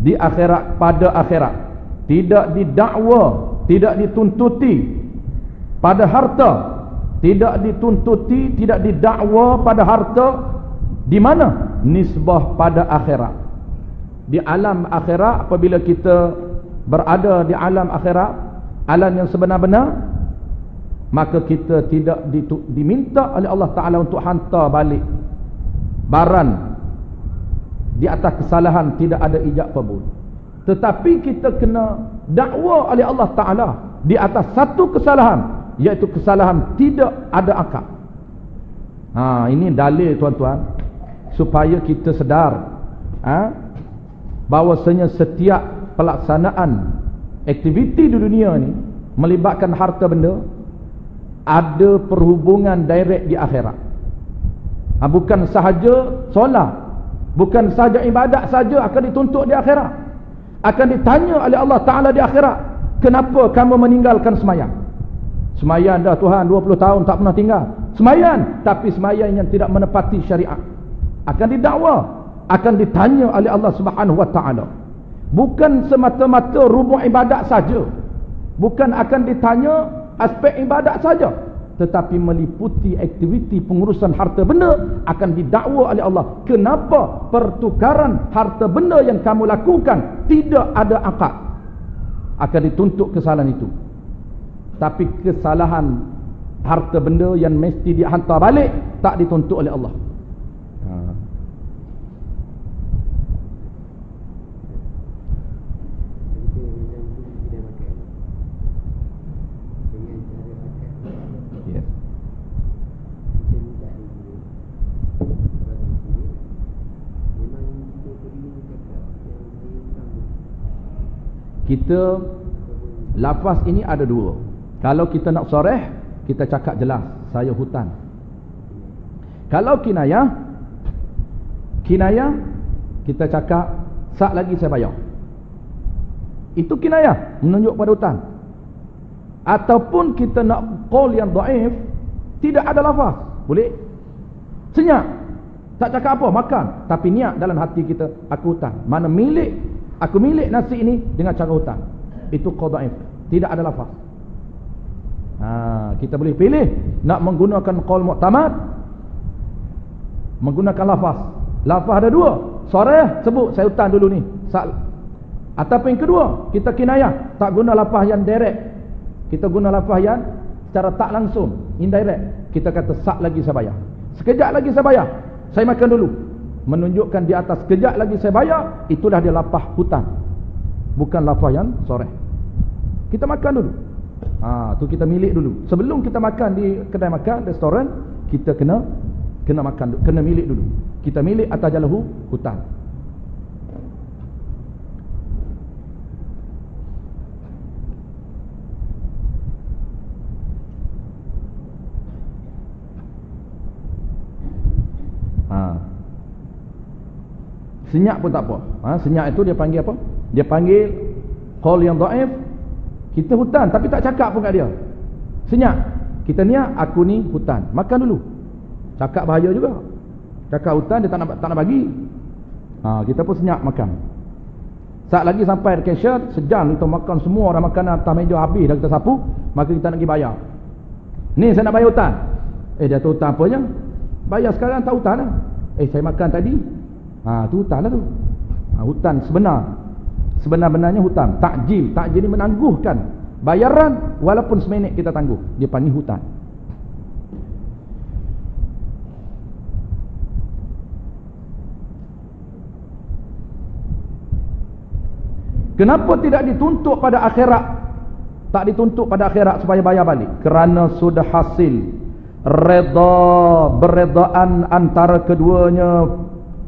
di akhirat pada akhirat. Tidak didakwa, tidak dituntuti pada harta, tidak dituntuti, tidak didakwa pada harta. Di mana? Nisbah pada akhirat. Di alam akhirat, apabila kita berada di alam akhirat, alam yang sebenar-benar, maka kita tidak diminta oleh Allah Ta'ala untuk hantar balik barang di atas kesalahan tidak ada ijab qabul. Tetapi kita kena dakwa oleh Allah Ta'ala di atas satu kesalahan, iaitu kesalahan tidak ada akad. Ini dalil, tuan-tuan, supaya kita sedar bahawasanya setiap pelaksanaan aktiviti di dunia ni melibatkan harta benda, ada perhubungan direct di akhirat. Bukan sahaja solat, bukan sahaja ibadat saja akan dituntut di akhirat. Akan ditanya oleh Allah Ta'ala di akhirat, kenapa kamu meninggalkan semayang? Semayang dah Tuhan 20 tahun tak pernah tinggal. Semayang, tapi semayang yang tidak menepati syariat. Akan didakwa, akan ditanya oleh Allah Subhanahu Wa Ta'ala. Bukan semata-mata rubuk ibadat saja, bukan akan ditanya aspek ibadat saja, tetapi meliputi aktiviti pengurusan harta benda. Akan didakwa oleh Allah, kenapa pertukaran harta benda yang kamu lakukan tidak ada akad? Akan dituntut kesalahan itu. Tapi kesalahan harta benda yang mesti dihantar balik tak dituntut oleh Allah. Kita lafaz ini ada dua. Kalau kita nak soreh, kita cakap jelas, saya hutang. Kalau kinayah kita cakap sat lagi saya bayar. Itu kinayah, menunjuk pada hutang. Ataupun kita nak qaul yang dhaif, tidak ada lafaz, boleh senyap, tak cakap apa, makan, tapi niat dalam hati kita, aku hutang. Mana milik, aku milik nasi ini dengan cara hutang. Itu qaul dhaif, tidak ada lafaz. Kita boleh pilih nak menggunakan qaul mu'tamad, menggunakan lafaz. Lafaz ada dua. Soreh, sebut saya hutang dulu ni. Ataupun yang kedua, kita kinayah, tak guna lafaz yang direct. Kita guna lafaz yang secara tak langsung, indirect. Kita kata sat lagi saya bayar. Sekejap lagi saya bayar. Saya makan dulu. Menunjukkan di atas sekejap lagi saya bayar, itulah dia lafaz hutang. Bukan lafaz yang soreh. Kita makan dulu. Tu kita milik dulu. Sebelum kita makan di kedai makan, restoran, kita kena makan, kena milik dulu. Kita milik atas jalan hutang. Senyap pun tak apa. Senyap itu dia panggil apa? Dia panggil qaul yang dhaif. Kita hutang tapi tak cakap pun kat dia. Senyap. Kita niat aku ni hutang. Makan dulu. Cakap bahaya juga. Cakap hutang dia tak nak bagi. Kita pun senyap makan. Saat lagi sampai cashier, sejam kita makan semua orang makanan atas meja habis dah kita sapu, maka kita nak pergi bayar. Ni saya nak bayar hutang. Dia tahu hutang apanya? Bayar sekarang tak hutang lah. Saya makan tadi. Tu hutang lah tu. Hutang sebenar-benarnya hutang. Takjil ni menangguhkan bayaran walaupun seminit kita tangguh. Dia panggil hutang. Kenapa tidak dituntut pada akhirat? Tak dituntut pada akhirat supaya bayar balik. Kerana sudah hasil beredaan antara keduanya,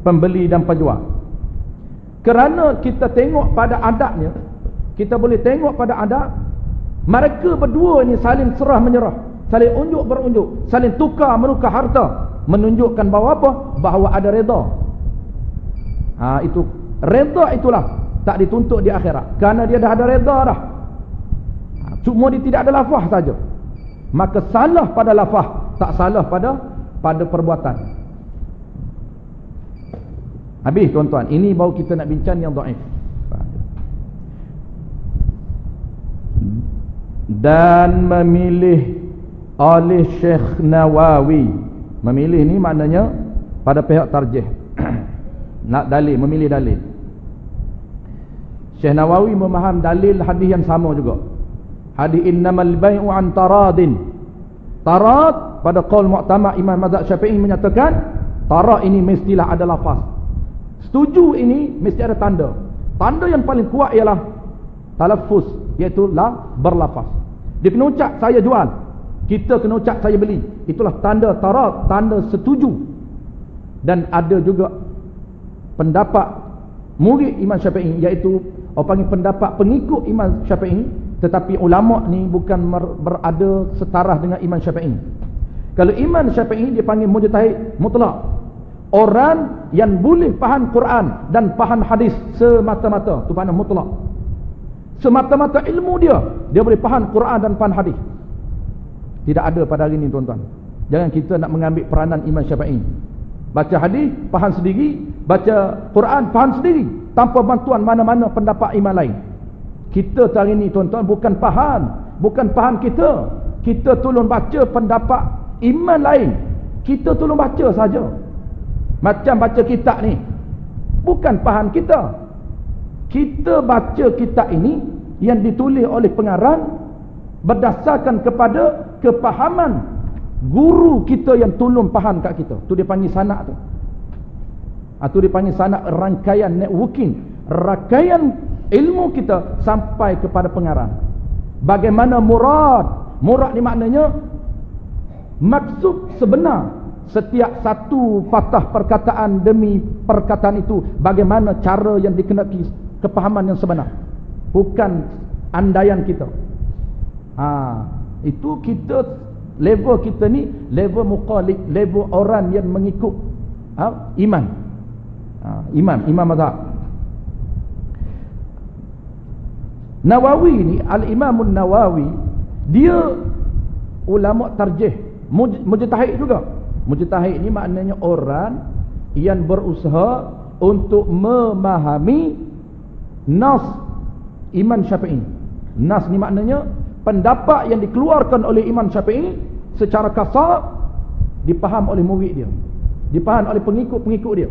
pembeli dan penjual. Kerana kita tengok pada adabnya, kita boleh tengok pada adab, mereka berdua ni saling serah menyerah, saling unjuk berunjuk, saling tukar menukar harta, menunjukkan bahawa apa? Bahawa ada redha. Itu redha, itulah tak dituntut di akhirat, kerana dia dah ada redha dah. Cuma dia tidak ada lafaz saja. Maka salah pada lafaz, tak salah pada perbuatan. Habis tuan-tuan, ini baru kita nak bincang yang dhaif. Dan memilih oleh Syekh Nawawi. Memilih ni maknanya pada pihak tarjih. Nak dalil, memilih dalil. Syekh Nawawi memaham dalil hadis yang sama juga. Hadis innamal bai'u an taradin. Tarad pada qaul mu'tamad Imam Mazhab Syafi'i menyatakan tarad ini mestilah ada lafaz. Setuju ini mesti ada tanda. Tanda yang paling kuat ialah talaffuz, iaitu berlafaz. Dia kena ucap saya jual, kita kena ucap saya beli. Itulah tanda tarad, tanda setuju. Dan ada juga pendapat murid Imam Syafi'i, iaitu orang panggil pendapat pengikut Imam Syafi'i, Tetapi ulama ni bukan berada setara dengan Imam Syafi'i. Kalau Imam Syafi'i dia panggil mujtahid mutlak, orang yang boleh faham Quran dan faham hadis semata-mata, tu makna mutlak. Semata-mata ilmu dia boleh faham Quran dan faham hadis. Tidak ada pada hari ini, tuan-tuan. Jangan kita nak mengambil peranan Imam Syafi'i. Baca hadis faham sendiri, baca Quran faham sendiri, tanpa bantuan mana-mana pendapat imam lain. Kita hari ini, tuan-tuan, bukan faham kita. Kita tolong baca pendapat imam lain. Kita tolong baca saja. Macam baca kitab ni, bukan faham kita. Kita baca kitab ini yang ditulis oleh pengarang berdasarkan kepada kepahaman guru kita yang tolong faham kat kita. Tu dia panggil sanak tu. Tu dia panggil sanak, rangkaian networking, rangkaian ilmu kita sampai kepada pengarang. Bagaimana murad ni maknanya maksud sebenar setiap satu patah perkataan demi perkataan itu, bagaimana cara yang dikenaki kepahaman yang sebenar, bukan andaian kita. Itu kita, level kita ni level muqallid, level orang yang mengikut imam mazhab. Nawawi ni, Al-Imam Nawawi, dia ulama tarjih, mujtahid juga. Mujtahid ni maknanya orang yang berusaha untuk memahami nas Imam Syafi'i. Nas ni maknanya pendapat yang dikeluarkan oleh Imam Syafi'i secara kasar dipaham oleh murid dia, dipaham oleh pengikut-pengikut dia,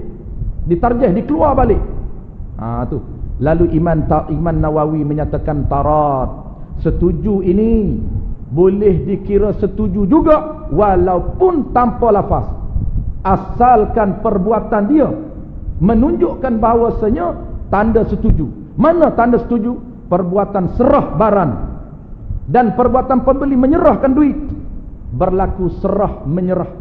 ditarjih, dikeluar balik. Tu. Lalu Imam Nawawi menyatakan tarat, setuju ini boleh dikira setuju juga walaupun tanpa lafaz, asalkan perbuatan dia menunjukkan bahawasanya tanda setuju. Mana tanda setuju? Perbuatan serah barang dan perbuatan pembeli menyerahkan duit, berlaku serah menyerah,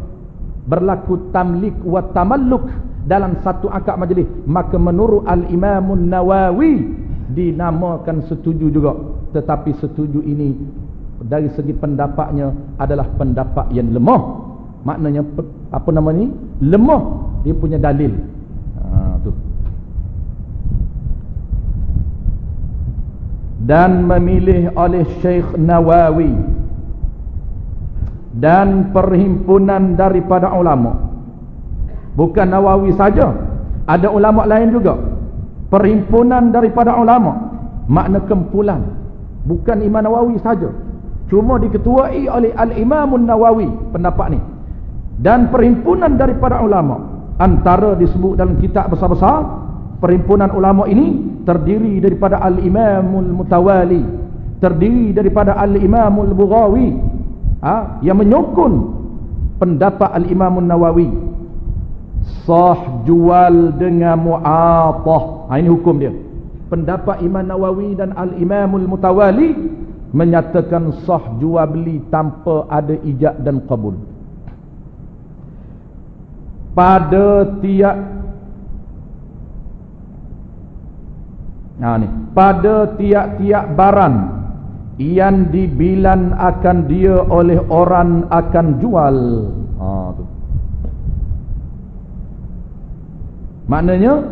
berlaku tamlik wa tamalluk dalam satu akad majlis, maka menurut Al-Imam Nawawi dinamakan setuju juga. Tetapi setuju ini dari segi pendapatnya adalah pendapat yang lemah. Maknanya apa nama ni? Lemah dia punya dalil. Tu. Dan memilih oleh Syekh Nawawi dan perhimpunan daripada ulama. Bukan Nawawi saja, ada ulama lain juga. Perhimpunan daripada ulama, makna kumpulan, bukan Imam Nawawi saja. Cuma diketuai oleh Al-Imam Nawawi pendapat ni. Dan perhimpunan daripada ulama, antara disebut dalam kitab besar-besar, perhimpunan ulama ini terdiri daripada Al-Imamul Mutawali, terdiri daripada Al-Imamul Bughawi, yang menyokong pendapat Al-Imam Nawawi. Sah jual dengan mu'atah. Ini hukum dia. Pendapat Imam Nawawi dan Al-Imamul Mutawali menyatakan sah jual beli tanpa ada ijab dan qabul. Pada tiap-tiap barang yang dibilan akan dia oleh orang akan jual. Tu. Maknanya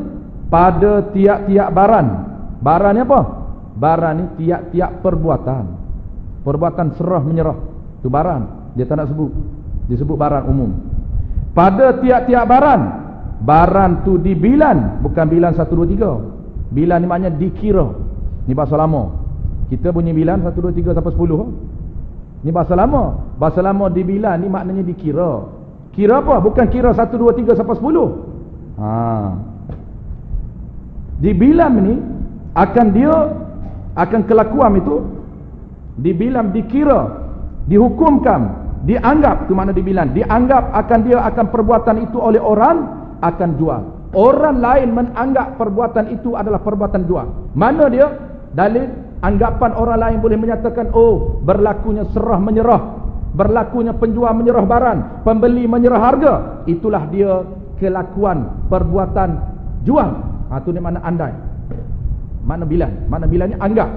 pada tiap-tiap barang. Barang ni apa? Barang ni tiap-tiap perbuatan. Perbuatan serah menyerah. Tu barang. Dia tak nak sebut. Dia sebut barang umum. Pada tiap-tiap barang. Barang tu dibilan. Bukan bilan 1, 2, 3. Bilan ni maknanya dikira. Ni bahasa lama. Kita bunyi bilan 1, 2, 3 sampai 10. Ni bahasa lama. Bahasa lama dibilan ni maknanya dikira. Kira apa? Bukan kira 1, 2, 3 sampai 10. Dibilam ni akan kelakuan itu dibilam, dikira, dihukumkan, dianggap. Tu makna dibilam, dianggap akan perbuatan itu oleh orang akan jual. Orang lain menganggap perbuatan itu adalah perbuatan jual. Mana dia? Dalil anggapan orang lain boleh menyatakan, oh, berlakunya serah menyerah, berlakunya penjual menyerah barang, pembeli menyerah harga, itulah dia kelakuan perbuatan jual. Itu ni makna andai, makna bilan. Makna bilannya anggap.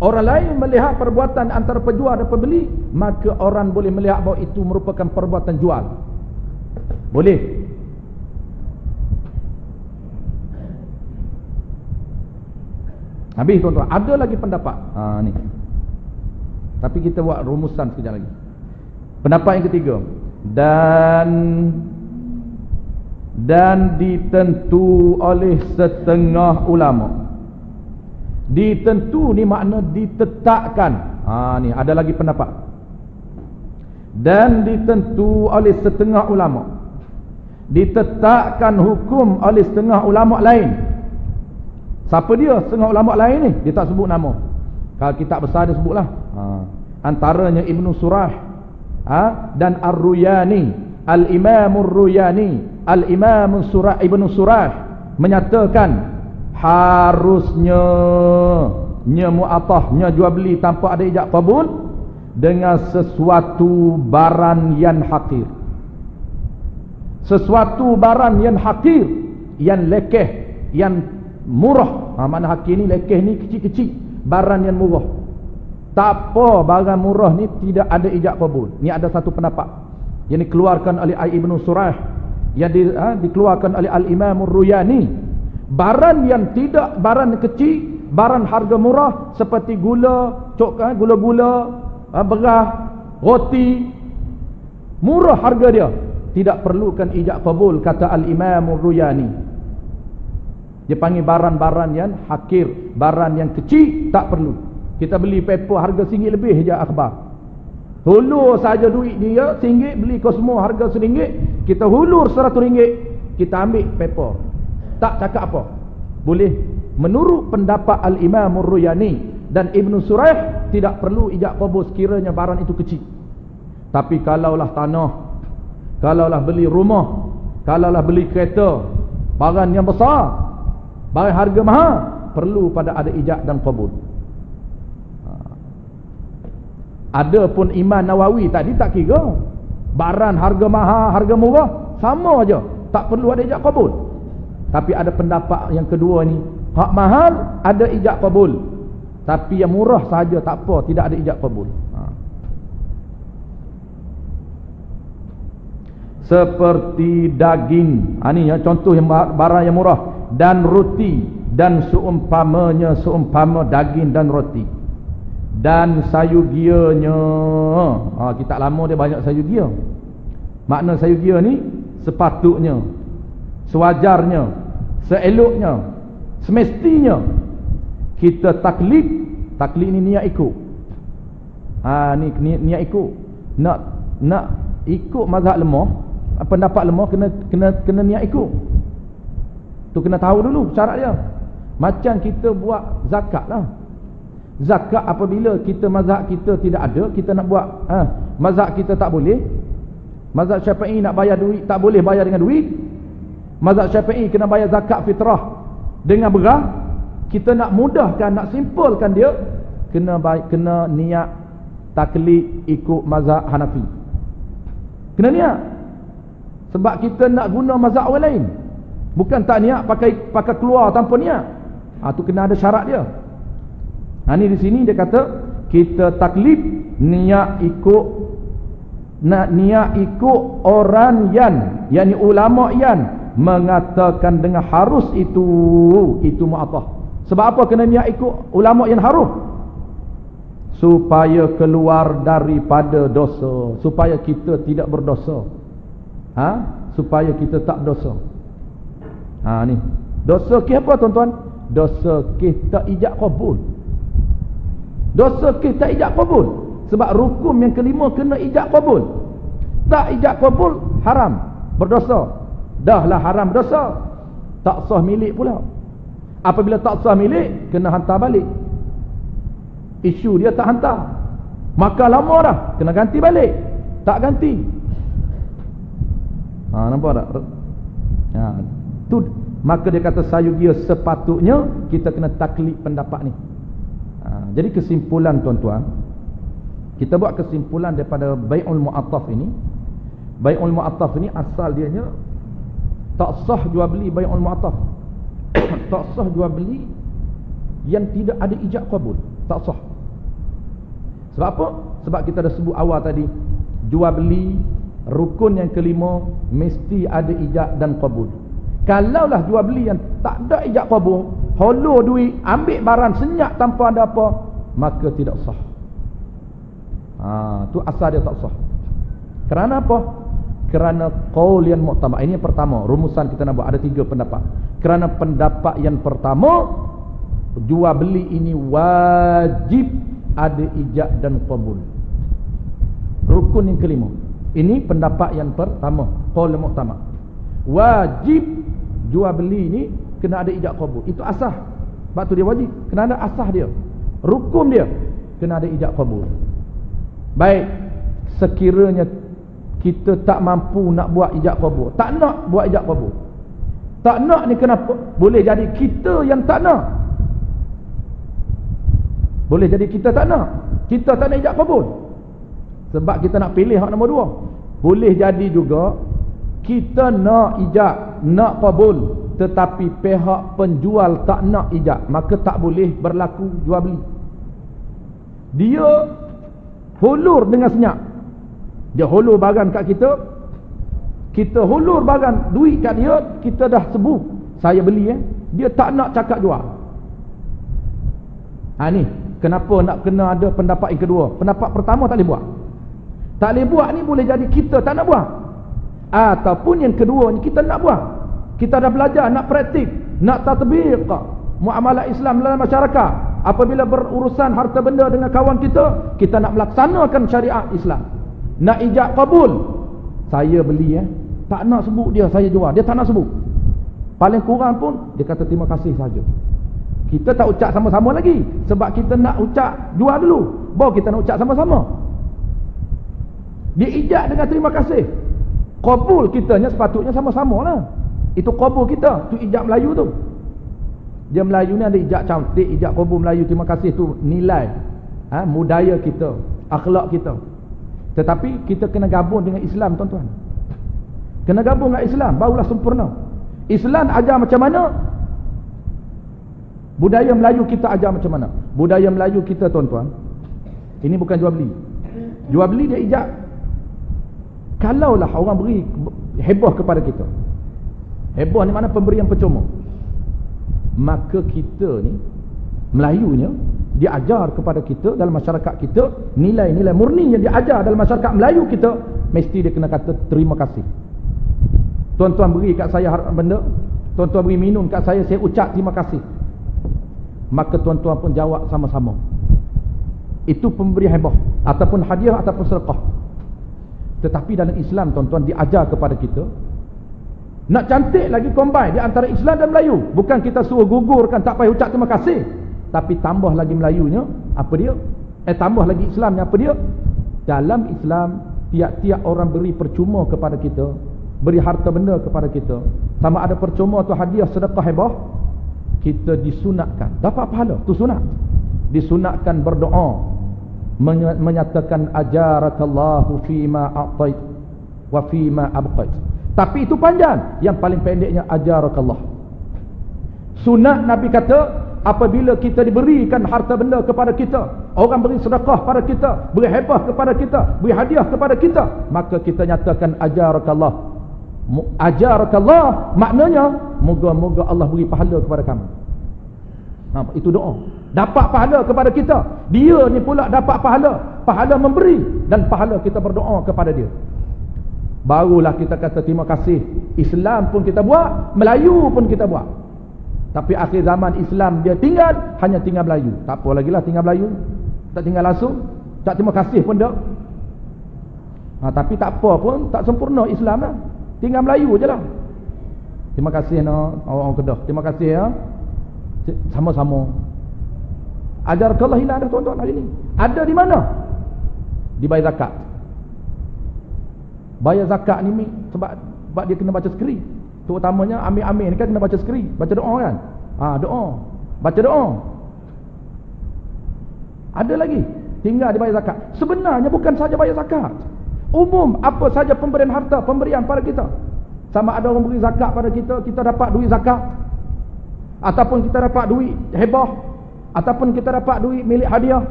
orang lain melihat perbuatan antara penjual dan pembeli, maka orang boleh melihat bahawa itu merupakan perbuatan jual. Boleh. Habis tuan-tuan, ada lagi pendapat. Ni. Tapi kita buat rumusan sekejap lagi. Pendapat yang ketiga, dan ditentu oleh setengah ulama. Ditentu ni makna ditetapkan. Ni ada lagi pendapat. Dan ditentu oleh setengah ulama. Ditetapkan hukum oleh setengah ulama lain. Siapa dia setengah ulama lain ni? Dia tak sebut nama. Kalau kitab besar dia sebutlah. Antaranya Ibnu Surah, dan Ar-Ruyani, Al-Imam Ar-Ruyani, Al-Imam Surah, Ibnu Surah menyatakan harusnya mu'atah, jual beli tanpa ada ijab qabul dengan sesuatu barang yang hakir. Sesuatu barang yang hakir, yang lekeh, yang murah. Makna hakir ni, lekeh ni kecil-kecil, barang yang murah. Tak apa barang murah ni tidak ada ijab qabul. Ni ada satu pendapat yang dikeluarkan oleh Ibnu Surah, yang dikeluarkan oleh Al-Imam Ar-Ruyani. Barang yang tidak, barang kecil, barang harga murah seperti gula, gula-gula, beras, roti, murah harga dia, tidak perlukan ijab qabul, kata Al-Imam Ar-Ruyani. Dia panggil barang-barang yang hakir, barang yang kecil tak perlu. Kita beli paper harga RM1 lebih je akhbar. Hulur saja duit dia RM1, beli Cosmo harga RM1, kita hulur RM100, kita ambil paper. Tak cakap apa. Boleh. Menurut pendapat Al-Imam Ar-Ruyani dan Ibnu Surah, tidak perlu ijab qabul sekiranya barang itu kecil. Tapi kalaulah tanah, kalaulah beli rumah, kalaulah beli kereta, barang yang besar, barang harga mahal, perlu pada ada ijab dan qabul. Ada pun Imam Nawawi tadi tak kira. Barang harga mahal, harga murah, sama aja, tak perlu ada ijab qabul. Tapi ada pendapat yang kedua ni, hak mahal ada ijab qabul, tapi yang murah saja tak apa, tidak ada ijab qabul. Seperti daging, ni ya, contoh yang barang yang murah, dan roti, dan seumpamanya, seumpama daging dan roti, dan sayugianya. Kitab lama dia banyak sayugia. Makna sayugia ni sepatutnya, sewajarnya, seeloknya, semestinya kita taklid. Taklid ni niat ikut. Ni niat ikut. Nak ikut mazhab lemah, pendapat lemah, kena niat ikut. Tu kena tahu dulu syarat dia. Macam kita buat zakat lah. Zakat apabila kita mazhab kita tidak ada, kita nak buat, mazhab kita tak boleh. Mazhab Syafi'i nak bayar duit, tak boleh bayar dengan duit. Mazhab Syafi'i kena bayar zakat fitrah dengan beras. Kita nak mudahkan, nak simpulkan dia, kena niat taklid ikut mazhab Hanafi. Kena niat. Sebab kita nak guna mazhab orang lain. Bukan tak niat, pakai keluar tanpa niat. Tu kena ada syarat dia. Ni di sini dia kata kita taklid niat ikut orang yang ulama yang mengatakan dengan harus itu mu'attah. Sebab apa kena niat ikut ulama yang harus? Supaya keluar daripada dosa, supaya kita tidak berdosa. Supaya kita tak berdosa. Ni dosa ke apa tuan-tuan? Dosa ke tak ijab qabul. Dosa ke tak ijab qabul. Sebab rukun yang kelima kena ijab qabul. Tak ijab qabul, haram, berdosa. Dah lah haram dosa, tak sah milik pula. Apabila tak sah milik, kena hantar balik. Isu dia tak hantar, maka lama dah, kena ganti balik. Tak ganti, nampak tak? Tu, maka dia kata sayugia sepatutnya kita kena taklid pendapat ni. Jadi kesimpulan tuan-tuan, kita buat kesimpulan daripada bai'ul mu'attaf ini. Bai'ul mu'attaf ini asal dianya tak sah jual beli bai'ul mu'attaf. Tak sah jual beli yang tidak ada ijab qabul, tak sah. Sebab apa? Sebab kita dah sebut awal tadi, jual beli rukun yang kelima mesti ada ijab dan qabul. Kalaulah jual beli yang tak ada ijab qabul, holor duit, ambil barang senyap tanpa ada apa, maka tidak sah. Tu asal dia tak sah. Kerana apa? Kerana qaul yang muktamad. Ini yang pertama, rumusan kita nak buat ada 3 pendapat. Kerana pendapat yang pertama, jual beli ini wajib ada ijab dan qabul. Rukun yang kelima. Ini pendapat yang pertama, qaul yang muktamad. Wajib jual beli ini kena ada ijab qabul. Itu asas. Sebab tu dia wajib. Kena ada asas dia. Rukun dia kena ada ijab qabul. Baik, sekiranya kita tak mampu nak buat ijab qabul, tak nak buat ijab qabul, tak nak ni kenapa? Boleh jadi kita yang tak nak. Boleh jadi kita tak nak. Kita tak nak ijab qabul sebab kita nak pilih hak nombor 2. Boleh jadi juga kita nak ijab, nak qabul, tetapi pihak penjual tak nak ijab, maka tak boleh berlaku jual beli. Dia hulur dengan senyap. Dia hulur barang kat kita, kita hulur barang duit kat dia, kita dah sebut saya beli dia tak nak cakap jual. Ni kenapa nak kena ada pendapat yang kedua. Pendapat pertama tak boleh buat. Tak boleh buat ni boleh jadi kita tak nak buat, ataupun yang kedua ni kita nak buat. Kita dah belajar, nak praktik, nak tatbiq muamalah Islam dalam masyarakat. Apabila berurusan harta benda dengan kawan kita, kita nak melaksanakan syariat Islam, nak ijab qabul. Saya beli tak nak sebut dia saya jual, dia tak nak sebut. Paling kurang pun dia kata terima kasih saja. Kita tak ucap sama-sama lagi, sebab kita nak ucap jual dulu, baru kita nak ucap sama-sama. Dia ijab dengan terima kasih. Qabul kitanya sepatutnya sama-sama lah. Itu qabul kita, tu ijab Melayu tu. Dia Melayu ni ada ijab cantik, ijab qabul Melayu terima kasih tu nilai budaya kita, akhlak kita. Tetapi kita kena gabung dengan Islam, tuan-tuan. Kena gabung dengan Islam, barulah sempurna. Islam ajar macam mana, budaya Melayu kita ajar macam mana. Budaya Melayu kita, tuan-tuan, ini bukan jual beli. Jual beli dia ijab. Kalaulah orang beri heboh kepada kita, heboh ni mana pemberian percuma, maka kita ni Melayunya diajar kepada kita dalam masyarakat kita, nilai-nilai murni yang diajar dalam masyarakat Melayu kita, mesti dia kena kata terima kasih. Tuan-tuan beri kat saya harta benda, tuan-tuan beri minum kat saya ucap terima kasih, maka tuan-tuan pun jawab sama-sama. Itu pemberian heboh ataupun hadiah ataupun sedekah. Tetapi dalam Islam, tuan-tuan, diajar kepada kita nak cantik lagi combine di antara Islam dan Melayu. Bukan kita suruh gugurkan tak payah ucap terima kasih, tapi tambah lagi Melayunya, apa dia? Tambah lagi Islamnya, apa dia? Dalam Islam, tiap-tiap orang beri percuma kepada kita, beri harta benda kepada kita, sama ada percuma atau hadiah sedekah heboh, kita disunatkan dapat pahala. Tu sunat. Disunatkan berdoa, menyatakan ajarakallahu fima a'tait wa fima abqait. Tapi itu panjang. Yang paling pendeknya ajarakallah. Sunat Nabi kata, apabila kita diberikan harta benda kepada kita, orang beri sedekah pada kita, beri hebah kepada kita, beri hadiah kepada kita, maka kita nyatakan ajarakallah. Ajarakallah maknanya moga-moga Allah beri pahala kepada kamu. Itu doa. Dapat pahala kepada kita. Dia ni pula dapat pahala. Pahala memberi dan pahala kita berdoa kepada dia. Barulah kita kata terima kasih. Islam pun kita buat, Melayu pun kita buat. Tapi akhir zaman Islam dia tinggal, hanya tinggal Melayu. Tak apa lagi lah tinggal Melayu, tak tinggal langsung, tak terima kasih pun dah. Tapi tak apa pun, tak sempurna Islam lah. Tinggal Melayu je lah. Terima kasih orang Kedah, terima kasih ya. Sama-sama. Ajarkallah hilang dah, tuan-tuan, hari ni. Ada di mana? Di bayar zakat. Bayar zakat ni sebab dia kena baca skrip. Terutamanya amir-amir ni kan kena baca skrip, baca doa kan. Doa. Baca doa. Ada lagi tinggal di bayar zakat. Sebenarnya bukan saja bayar zakat. Umum apa saja pemberian harta, pemberian pada kita. Sama ada orang beri zakat pada kita, kita dapat duit zakat, ataupun kita dapat duit hebah, ataupun kita dapat duit milik hadiah,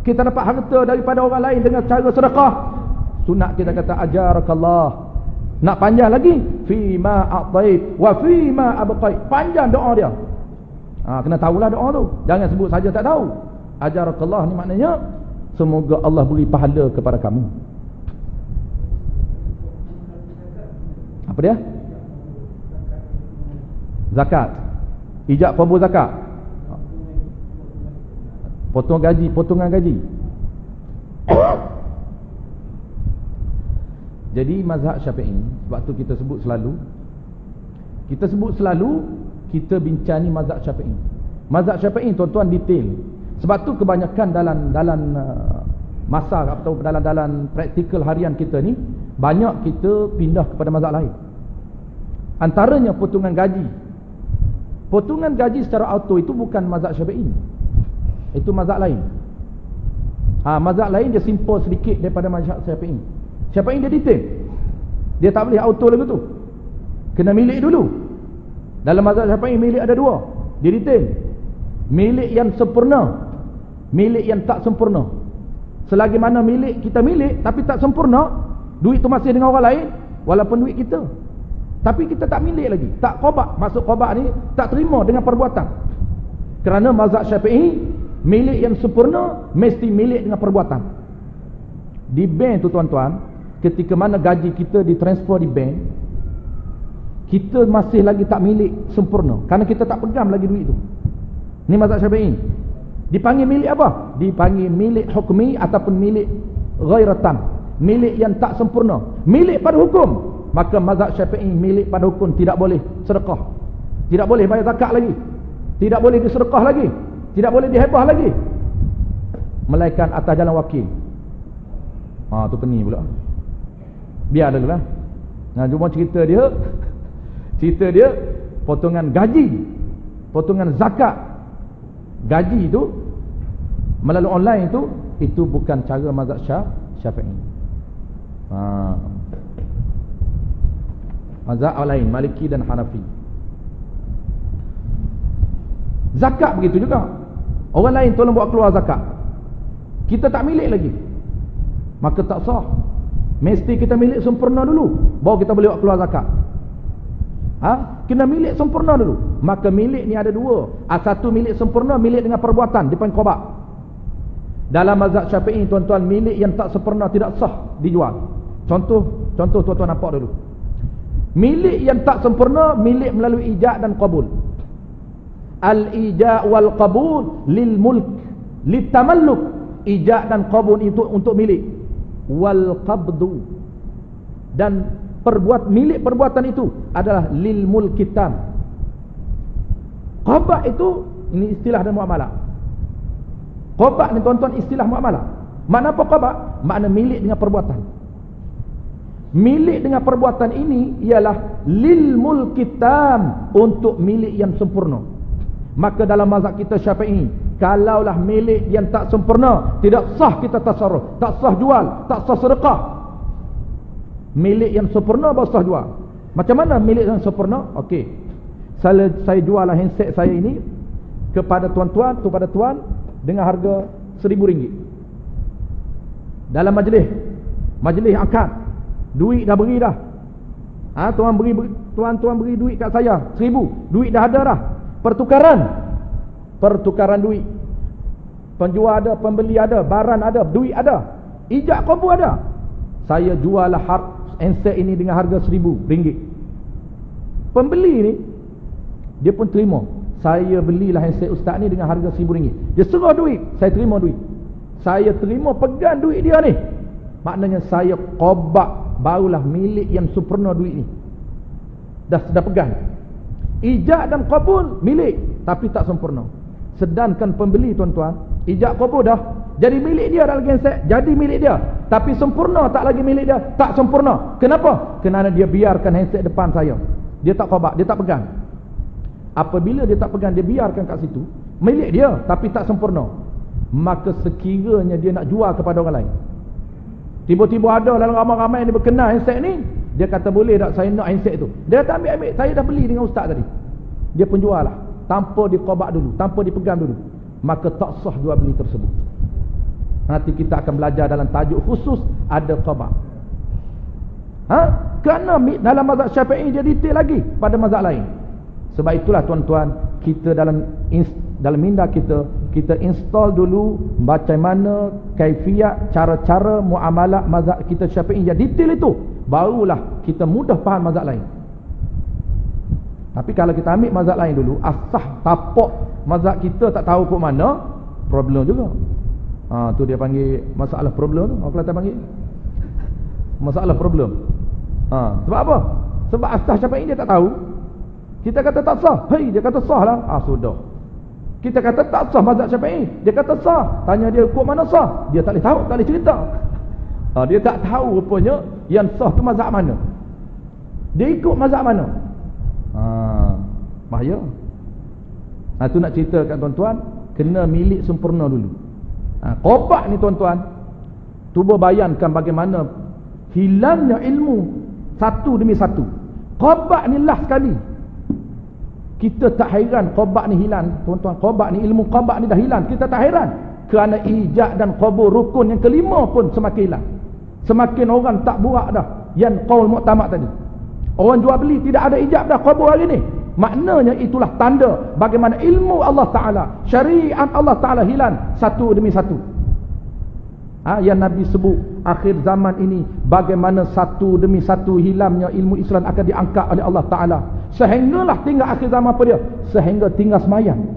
kita dapat harta daripada orang lain dengan cara sedekah, sunat kita kata ajarakallah. Nak panjang lagi, fima a'tait wa fima abqait, panjang doa dia. Kena tahulah doa tu, jangan sebut saja tak tahu. Ajarakallah ni maknanya semoga Allah beri pahala kepada kamu. Apa dia? Zakat. Ijab qabul zakat. Potongan gaji. Jadi mazhab Syafi'i, sebab tu kita sebut selalu kita bincang ni mazhab Syafi'i. Mazhab Syafi'i tuan-tuan detail. Sebab tu kebanyakan dalam masa atau dalam praktikal harian kita ni, banyak kita pindah kepada mazhab lain. Antaranya potongan gaji. Potongan gaji secara auto itu bukan mazhab Syafi'i. Itu mazhab lain. Mazhab lain dia simple sedikit daripada mazhab Syafi'i. Syafi'i dia detail. Dia tak boleh auto lagu tu. Kena milik dulu. Dalam mazhab Syafi'i milik ada dua. Dia detail. Milik yang sempurna, milik yang tak sempurna. Selagi mana milik kita milik tapi tak sempurna, duit tu masih dengan orang lain walaupun duit kita, tapi kita tak milik lagi, tak qobak. Maksud qobak ni tak terima dengan perbuatan. Kerana mazhab Syafi'i, milik yang sempurna mesti milik dengan perbuatan. Di bank tu tuan-tuan, ketika mana gaji kita ditransfer di bank, kita masih lagi tak milik sempurna kerana kita tak pegang lagi duit tu. Ni mazhab Syafi'i. Dipanggil milik apa? Dipanggil milik hukmi ataupun milik ghairu tam, milik yang tak sempurna, milik pada hukum. Maka mazhab Syafi'i milik pada hukum tidak boleh sedekah, tidak boleh bayar zakat lagi, tidak boleh disedekah lagi, tidak boleh dihebah lagi, melainkan atas jalan wakil. Tu pening pula. Biar dulu lah. Cuma cerita dia potongan gaji, potongan zakat gaji itu melalui online itu bukan cara mazhab Syafi'i. Mazhab lain, Maliki dan Hanafi. Zakat begitu juga. Orang lain tolong buat keluar zakat, kita tak milik lagi, maka tak sah. Mesti kita milik sempurna dulu, baru kita boleh buat keluar zakat. Kena milik sempurna dulu. Maka milik ni ada dua. Satu milik sempurna, milik dengan perbuatan, dipanggil qobak. Dalam mazhab Syafi'i tuan-tuan, milik yang tak sempurna tidak sah dijual. Contoh tuan-tuan nampak dulu. Milik yang tak sempurna, milik melalui ijab dan qabul. Al-ijab wal qabul lil mulk, lit tamalluk. Ijab dan qabul itu untuk milik. Wal qabdu, dan milik perbuatan itu adalah lil mulkitam. Qabak itu, ini istilah dan muamalah. Qabak ni tuan-tuan istilah muamalah. Makna apa qabak? Makna milik dengan perbuatan. Milik dengan perbuatan ini ialah lil mulkitam, untuk milik yang sempurna. Maka dalam mazhab kita Syafi'i, kalaulah milik yang tak sempurna, tidak sah kita tasarruf, tak sah jual, tak sah sedekah. Milik yang sempurna baru sah jual. Macam mana milik yang sempurna? Okey, saya juallah handset saya ini kepada tuan-tuan, kepada tuan dengan harga RM1,000. Dalam majlis akad, duit dah beri dah. Tuan beri duit kat saya RM1,000, duit dah ada dah. Pertukaran duit. Penjual ada, pembeli ada, barang ada, duit ada, ijab qabul ada. Saya jual lah handset ini dengan harga RM1,000. Pembeli ni dia pun terima. Saya belilah handset ustaz ni dengan harga RM1,000. Dia serah duit, saya terima duit. Saya terima pegang duit dia ni. Maknanya saya qabak, barulah milik yang sempurna duit ni. Dah pegang. Ijab dan qabul milik tapi tak sempurna. Sedangkan pembeli tuan-tuan, ijab qabul dah jadi milik dia, dah lagi handset jadi milik dia, tapi sempurna tak lagi milik dia, tak sempurna. Kenapa? Kerana dia biarkan handset depan saya, dia tak qabak, dia tak pegang. Apabila dia tak pegang, dia biarkan kat situ, milik dia tapi tak sempurna, maka sekiranya dia nak jual kepada orang lain, tiba-tiba ada dalam ramai-ramai yang berkenal handset ni, dia kata boleh tak saya nak handset tu, dia kata ambil, saya dah beli dengan ustaz tadi. Dia penjual lah, tanpa diqabak dulu, tanpa dipegang dulu, maka tak sah jual beli tersebut. Nanti kita akan belajar dalam tajuk khusus ada khabar. Kerana dalam mazhab Syafi'i dia detail lagi pada mazhab lain. Sebab itulah tuan-tuan, kita dalam minda kita install dulu bagaimana kaifiat cara-cara muamalah mazhab kita Syafi'i yang detail itu, barulah kita mudah faham mazhab lain. Tapi kalau kita ambil mazhab lain dulu, asah tapak mazhab kita tak tahu ke mana, problem juga. Tu dia panggil masalah problem tu. Orang Kelantan panggil masalah problem. Sebab apa? Sebab asah Syafi'i dia tak tahu. Kita kata tak sah, dia kata sah lah. Sudah. Kita kata tak sah mazhab Syafi'i, dia kata sah. Tanya dia kok mana sah, dia tak boleh tahu, tak boleh cerita. Dia tak tahu rupanya yang sah tu mazhab mana. Dia ikut mazhab mana. Bahaya. Tu nak cerita kat tuan-tuan, kena milik sempurna dulu. Qopak ni tuan-tuan, cuba bayangkan bagaimana hilangnya ilmu satu demi satu. Qopak ni last sekali. Kita tak hairan qabak ni hilang, tuan-tuan. Qabak ni, ilmu qabak ni dah hilang. Kita tak hairan. Kerana ijab dan qabul rukun yang kelima pun semakin hilang. Semakin orang tak buat dah yang qaul muktamad tadi. Orang jual beli tidak ada ijab dah qabul hari ni. Maknanya itulah tanda bagaimana ilmu Allah Ta'ala, syariat Allah Ta'ala hilang satu demi satu. Yang Nabi sebut akhir zaman ini, bagaimana satu demi satu hilangnya ilmu Islam akan diangkat oleh Allah Ta'ala. Sehinggalah tinggal akhir zaman apa dia? Sehingga tinggal semayan.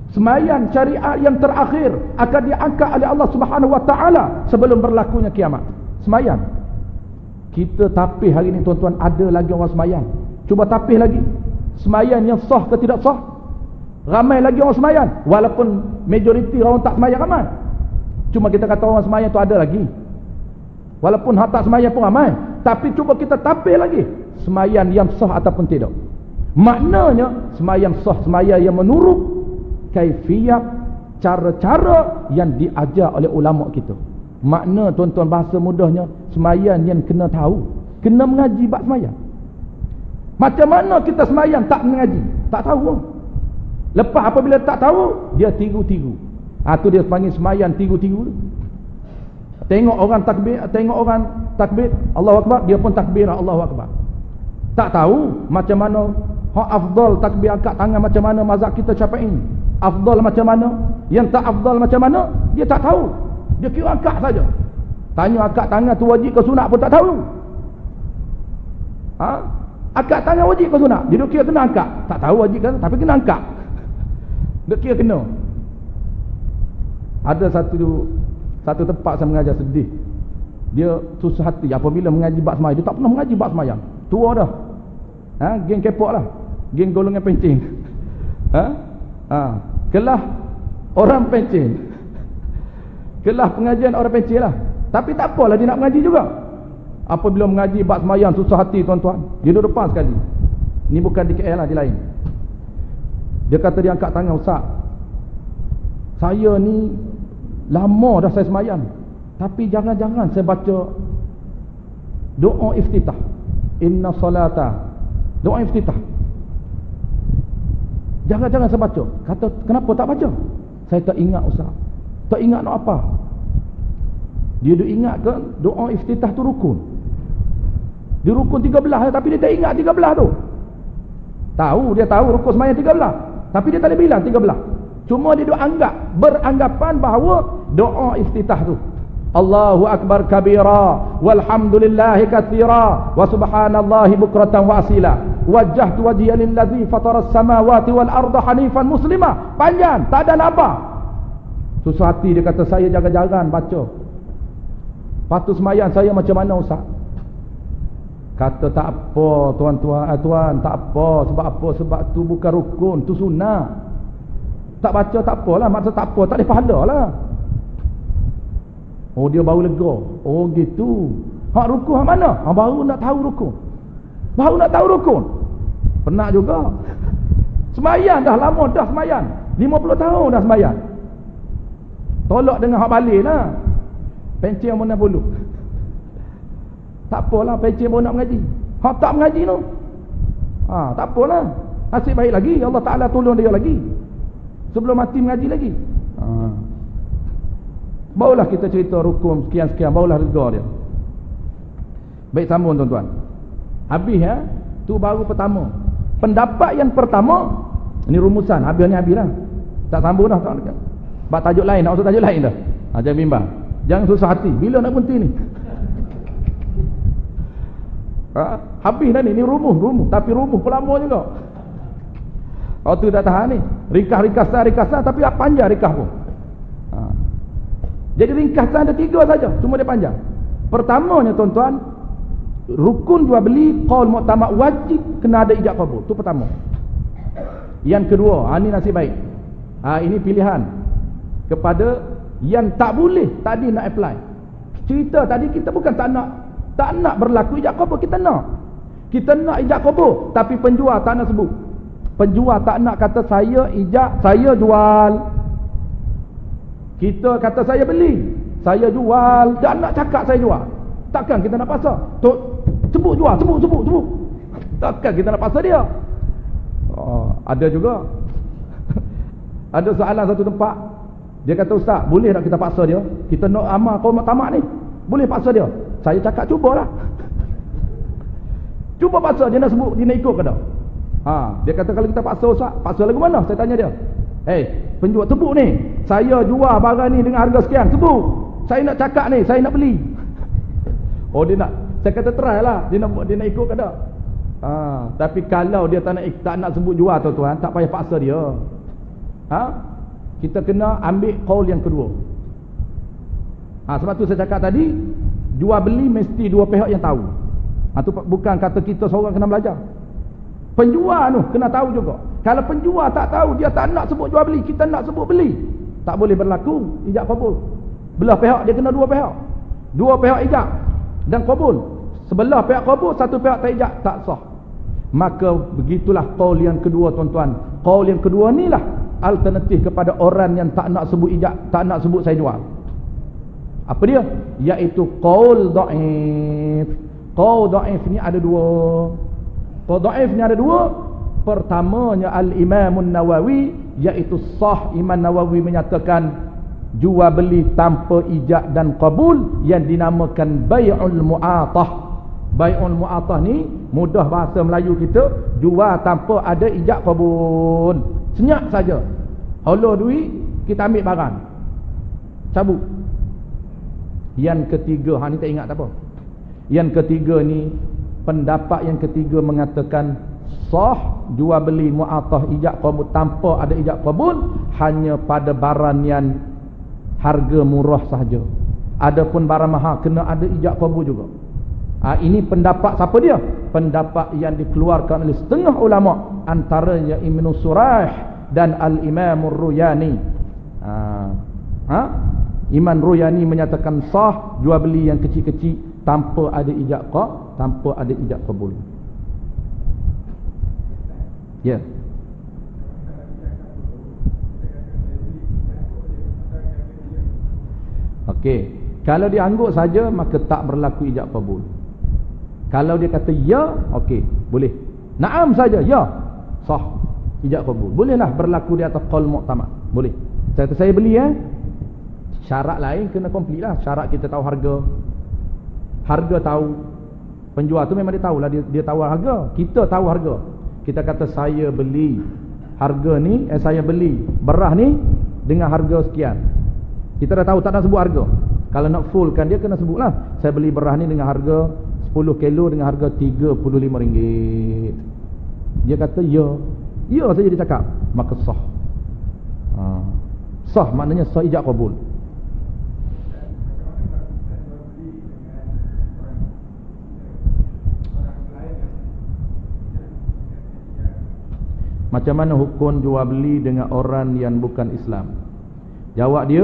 Semayan syariat yang terakhir akan diangkat oleh Allah Subhanahu Wa Ta'ala sebelum berlakunya kiamat. Semayan. Kita tapih hari ini tuan-tuan, ada lagi orang semayan. Cuba tapih lagi. Semayan yang sah ke tidak sah? Ramai lagi orang semayan. Walaupun majoriti orang tak semayan ramai. Cuma kita kata orang semayan tu ada lagi. Walaupun hak tak semayan pun ramai. Tapi cuba kita tapih lagi, semayan yang sah ataupun tidak. Maknanya semayan sah, semayan yang menurut kaifiat, cara-cara yang diajar oleh ulama kita. Makna tuan-tuan bahasa mudahnya, semayan yang kena tahu, kena mengaji bab semayan. Macam mana kita semayan tak mengaji? Tak tahu. Lepas apabila tak tahu, dia tiru-tiru. Tu dia panggil semayan tiru-tiru. Tengok orang takbir Allahu Akbar, dia pun takbir Allahu Akbar. Tak tahu macam mana hak afdal takbir angkat tangan, macam mana mazhab kita Syafi'i. Afdal macam mana, yang tak afdal macam mana, dia tak tahu. Dia kira angkat saja. Tanya angkat tangan tu wajib ke sunat pun tak tahu. Angkat tangan wajib ke sunat? Dia kira kena angkat. Tak tahu wajib ke, tapi kena angkat. Dia kira kena. Ada satu tempat saya mengajar sedih. Dia susah hati apabila mengaji bab semayang. Dia tak pernah mengaji bab semayang. Tua dah. Geng kepok lah. Geng golongan pencing. Kelah orang pencing. Kelah pengajian orang pencing lah. Tapi tak apalah, dia nak mengaji juga. Apabila mengaji bab semayang susah hati tuan-tuan. Dia duduk depan sekali. Ni bukan di KL lah, di lain. Dia kata dia angkat tangan, Ustaz, saya ni lama dah saya semayang, tapi jangan-jangan saya baca doa iftitah, inna salata, doa iftitah, jangan-jangan saya baca. Kata, kenapa tak baca? Saya tak ingat, Ustaz. Tak ingat nak apa. Dia duk ingat ke doa iftitah tu rukun. Dia rukun 13, tapi dia tak ingat 13 tu. Dia tahu rukun semayang 13, tapi dia tak boleh bilang 13. Cuma dia beranggapan bahawa doa iftitah tu, Allahu Akbar kabira, walhamdulillahi katsira, wa subhanallahi bukratan wa asila, wajjahtu wajhiya lillazi fataras samawati wal arda hanifan muslima. Panjang, tak ada nabah. Susah hati dia kata, saya jangan-jangan baca. Patut semayang saya macam mana, Ustaz? Kata, tak apa tuan, tak apa. Sebab apa? Sebab tu bukan rukun, tu sunnah. Tak baca tak apalah, maksud tak apa, tak ada pahala lah. Oh, dia baru lega. Oh gitu. Hak rukun hak mana? Baru nak tahu rukun. Penat juga. Semayang dah lama dah semayang. 50 tahun dah semayang. Tolak dengan hak balik lah. Pencing mana bulu. Tak apalah, pencing pun nak mengaji. Hak tak mengaji tu, tak apalah. Nasib baik lagi, Allah Ta'ala tolong dia lagi. Sebelum mati mengaji lagi. barulah kita cerita rukun sekian-sekian, barulah reda dia. Baik, sambung tuan-tuan. Habis ya, tu baru pertama. Pendapat yang pertama, ini rumusan, habis ni habis dah. Tak sambung dah, tak dekat. Bak tajuk lain, nak usah tajuk lain dah. Jangan bimbang. Jangan susah hati. Bila nak berhenti ni? Habis dah ni rumuh. Tapi rumuh pun lama juga. Waktu dah tahan ni. Ringkas-ringkasan tapi panjang ringkas pun. Jadi ringkasan ada 3 saja, cuma dia panjang. Pertamanya tuan-tuan, rukun jual beli qaul muktamad wajib kena ada ijab qabul. Tu pertama. Yang kedua, ini nasib baik. Ini pilihan kepada yang tak boleh tadi nak apply. Cerita tadi kita bukan tak nak berlaku ijab qabul, kita nak ijab qabul, tapi penjual tak nak sebut. Penjual tak nak kata saya ijab, saya jual. Kita kata saya beli, saya jual, tak nak cakap saya jual. Takkan kita nak pasal sebut jual, sebut. Takkan kita nak pasal dia. Ada juga. Ada soalan satu tempat, dia kata, ustaz, boleh tak kita paksa dia? Kita nak amal qaul muktamad ni, boleh paksa dia? Saya cakap cubalah. Cuba paksa, dia nak sebut, dia nak ikut ke tak? Dia kata kalau kita paksa, ustaz, paksa lagu mana? Saya tanya dia. Penjual sebut ni, saya jual barang ni dengan harga sekian, sebut. Saya nak cakap ni, saya nak beli. Dia nak, saya kata try lah, dia nak ikut ke tak? Tapi kalau dia tak nak sebut jual, tuan-tuan, tak payah paksa dia. Kita kena ambil qaul yang kedua. Sebab tu saya cakap tadi, jual beli mesti dua pihak yang tahu. Tu bukan kata kita seorang kena belajar. Penjual tu kena tahu juga. Kalau penjual tak tahu, dia tak nak sebut jual beli, kita nak sebut beli, tak boleh berlaku ijab qabul. Belah pihak dia kena dua pihak. Dua pihak ijab dan qabul. Sebelah pihak qabul, satu pihak tak ijab, tak sah. Maka begitulah qaul yang kedua, tuan-tuan. Qaul yang kedua ni lah alternatif kepada orang yang tak nak sebut ijab, tak nak sebut saya jual. Apa dia? Iaitu qaul dhaif. Qaul dhaif ni ada dua. Qaul dhaif ni ada dua. Pertamanya Al-Imam Nawawi, iaitu sah. Imam Nawawi menyatakan jual beli tanpa ijab dan qabul yang dinamakan bai'ul mu'atah. Bai'ul mu'atah ni mudah bahasa Melayu kita, jual tanpa ada ijab qabul. Senyap saja. Holo duit, kita ambil barang, cabut. Yang ketiga, ni tak ingat tak apa. Yang ketiga ni, pendapat yang ketiga mengatakan sah jual beli mu'atah ijab qabul tanpa ada ijab qabul hanya pada barang yang harga murah sahaja. Adapun barang mahal kena ada ijab qabul juga. Ini pendapat siapa dia? Pendapat yang dikeluarkan oleh setengah ulama, antaranya Ibn Surah dan Al-Imam Ruyani. Imam Ruyani menyatakan sah jual beli yang kecil-kecil tanpa ada ijab qabul. Ya. Okey, kalau dia angguk saja maka tak berlaku ijab qabul. Kalau dia kata ya, okey, boleh. Naam saja, ya, sah ijab qabul. Bolehlah berlaku di atas qaul muktamad. Boleh. Saya kata saya beli syarat lain kena komplit lah. Syarat kita tahu harga. Harga tahu. Penjual tu memang dia tahulah, dia tahu harga. Kita tahu harga. Kita kata saya beli harga ni, saya beli beras ni dengan harga sekian. Kita dah tahu, tak nak sebut harga. Kalau nak fullkan dia kena sebutlah. Saya beli beras ni dengan harga 10 kilo dengan harga RM35. Dia kata ya. Ya saja dia cakap, maka sah. Sah maknanya sah ijab qabul. Macam mana hukum jual beli dengan orang yang bukan Islam? Jawab dia,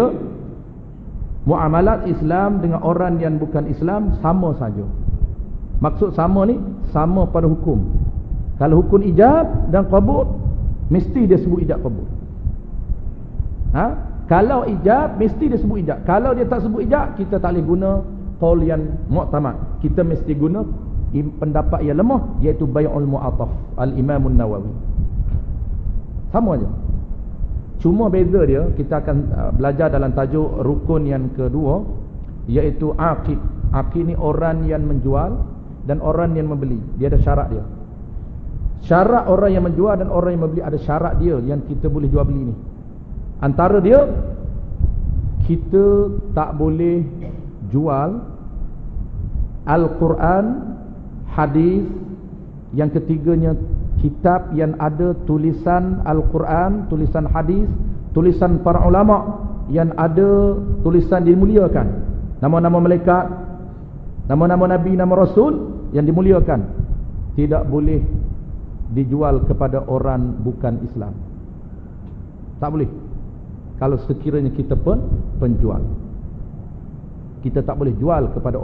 muamalat Islam dengan orang yang bukan Islam sama saja. Maksud sama ni, sama pada hukum. Kalau hukum ijab dan qabul, mesti dia sebut ijab qabul. Kalau ijab, mesti dia sebut ijab. Kalau dia tak sebut ijab, kita tak boleh guna qaul yang mu'tamad. Kita mesti guna pendapat yang lemah, iaitu bai'ul mu'ataf, Al-Imam Nawawi. Sama aja. Cuma beza dia, kita akan belajar dalam tajuk rukun yang kedua, iaitu aqid. Aqid ni orang yang menjual dan orang yang membeli. Dia ada syarat dia. Syarat orang yang menjual dan orang yang membeli ada syarat dia yang kita boleh jual beli ni. Antara dia, kita tak boleh jual Al-Quran, hadis. Yang ketiganya, kitab yang ada tulisan Al-Quran, tulisan hadis, tulisan para ulama, yang ada tulisan dimuliakan, nama-nama malaikat, nama-nama nabi, nama rasul yang dimuliakan, tidak boleh dijual kepada orang bukan Islam. Tak boleh. Kalau sekiranya kita pun penjual, kita tak boleh jual kepada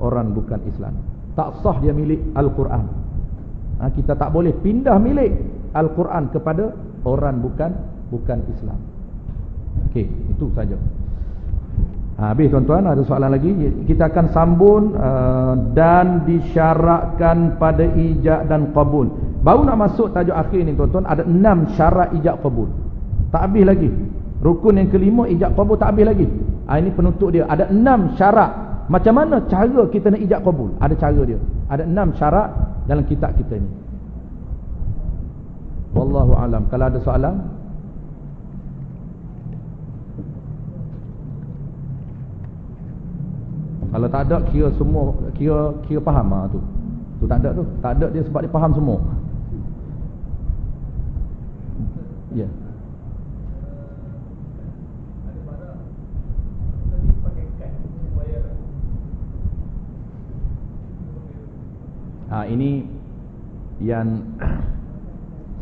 orang bukan Islam. Tak sah dia milik Al-Quran. Kita tak boleh pindah milik Al-Quran kepada orang bukan Islam. Okey, itu saja. Habis tuan-tuan, ada soalan lagi? Kita akan sambung dan disyaratkan pada ijab dan qabul. Baru nak masuk tajuk akhir ni tuan-tuan, ada 6 syarat ijab qabul. Tak habis lagi. Rukun yang kelima ijab qabul tak habis lagi. Ini penutup dia. Ada 6 syarat. Macam mana cara kita nak ijab qabul? Ada cara dia. Ada 6 syarat dalam kitab kita ni. Wallahu alam. Kalau ada soalan, kalau tak ada, kira semua kira faham tu. Tu tak ada tu. Tak ada dia sebab dia faham semua. Ya. Ini yang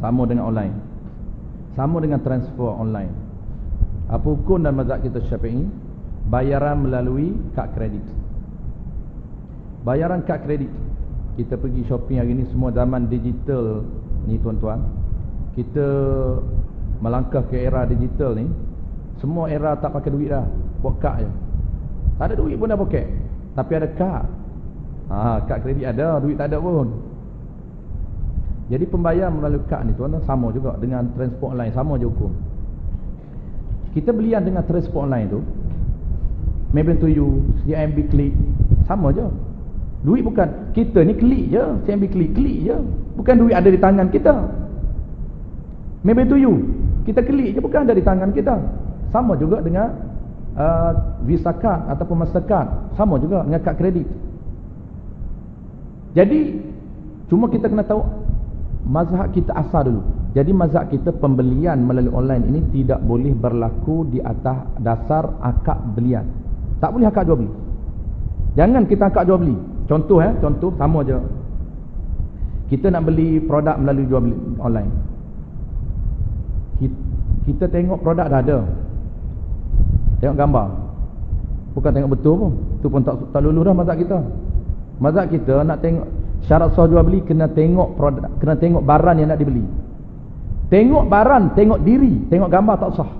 sama dengan online, sama dengan transfer online. Apa hukum dan mazhab kita Syafi'i? Bayaran melalui kad kredit. Bayaran kad kredit. Kita pergi shopping hari ni, semua zaman digital ni tuan-tuan. Kita melangkah ke era digital ni. Semua era tak pakai duit dah, buat kad je. Tak ada duit pun dah poket, tapi ada kad. Kad kredit ada, duit tak ada pun. Jadi pembayaran melalui kad ni tuan-tuan sama juga dengan transport online, sama je hukum. Kita belian dengan transport online tu, Maybank to you, CIMB klik, sama je. Duit bukan, kita ni klik je, CIMB klik je. Bukan duit ada di tangan kita. Maybank to you, kita klik je, bukan ada di tangan kita. Sama juga dengan Visa card ataupun Mastercard, sama juga dengan kad kredit. Jadi cuma kita kena tahu mazhab kita asal dulu. Jadi mazhab kita pembelian melalui online ini tidak boleh berlaku di atas dasar akad belian. Tak boleh akad jual beli. Jangan kita akad jual beli. Contoh contoh sama je. Kita nak beli produk melalui jual beli online. Kita tengok produk dah ada. Tengok gambar. Bukan tengok betul pun. Itu pun tak lulus dah mazhab kita. Mazhab kita nak tengok syarat sah jual beli, kena tengok produk, kena tengok barang yang nak dibeli. Tengok barang, tengok diri, tengok gambar tak sah.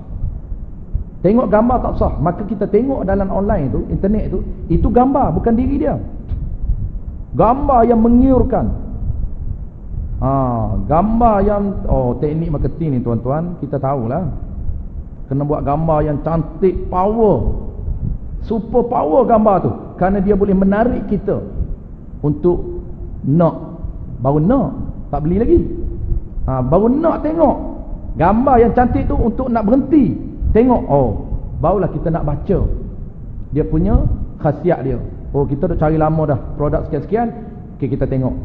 Tengok gambar tak sah, maka kita tengok dalam online tu, internet tu, itu gambar bukan diri dia. Gambar yang mengiurkan. Gambar yang teknik marketing ni tuan-tuan, kita tahulah. Kena buat gambar yang cantik, power. Super power gambar tu, kerana dia boleh menarik kita untuk nak, baru nak, tak beli lagi. Baru nak tengok gambar yang cantik tu untuk nak berhenti tengok. Barulah kita nak baca dia punya khasiat dia. Kita dah cari lama dah produk sekian-sekian. Okay, kita tengok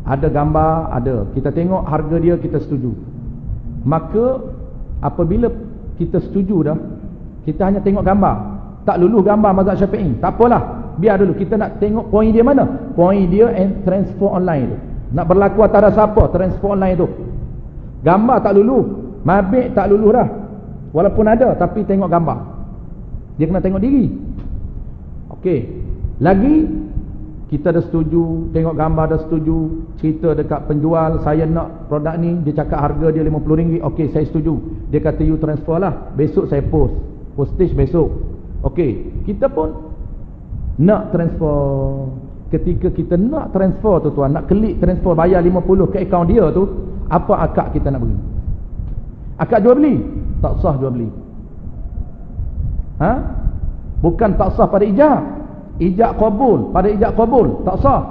ada gambar, ada, kita tengok harga dia, kita setuju. Maka apabila kita setuju dah, kita hanya tengok gambar, tak lulus gambar mazhab Syafi'i, tak apalah, biar dulu. Kita nak tengok poin dia mana? Poin dia transfer online tu. Nak berlaku atas siapa transfer online tu? Gambar tak lulus, mabik tak lulus dah. Walaupun ada, tapi tengok gambar. Dia kena tengok diri. Okey. Lagi kita dah setuju, tengok gambar dah setuju, cerita dekat penjual, saya nak produk ni, dia cakap harga dia RM50. Okey, saya setuju. Dia kata you transfer lah. Besok saya post. Postage besok. Okey, kita pun nak transfer. Ketika kita nak transfer tu tuan, nak klik transfer, bayar 50 ke akaun dia tu, apa akad kita nak beri? Akad jual beli. tak sah jual beli. Bukan tak sah pada ijab. Ijab qabul, pada ijab qabul tak sah.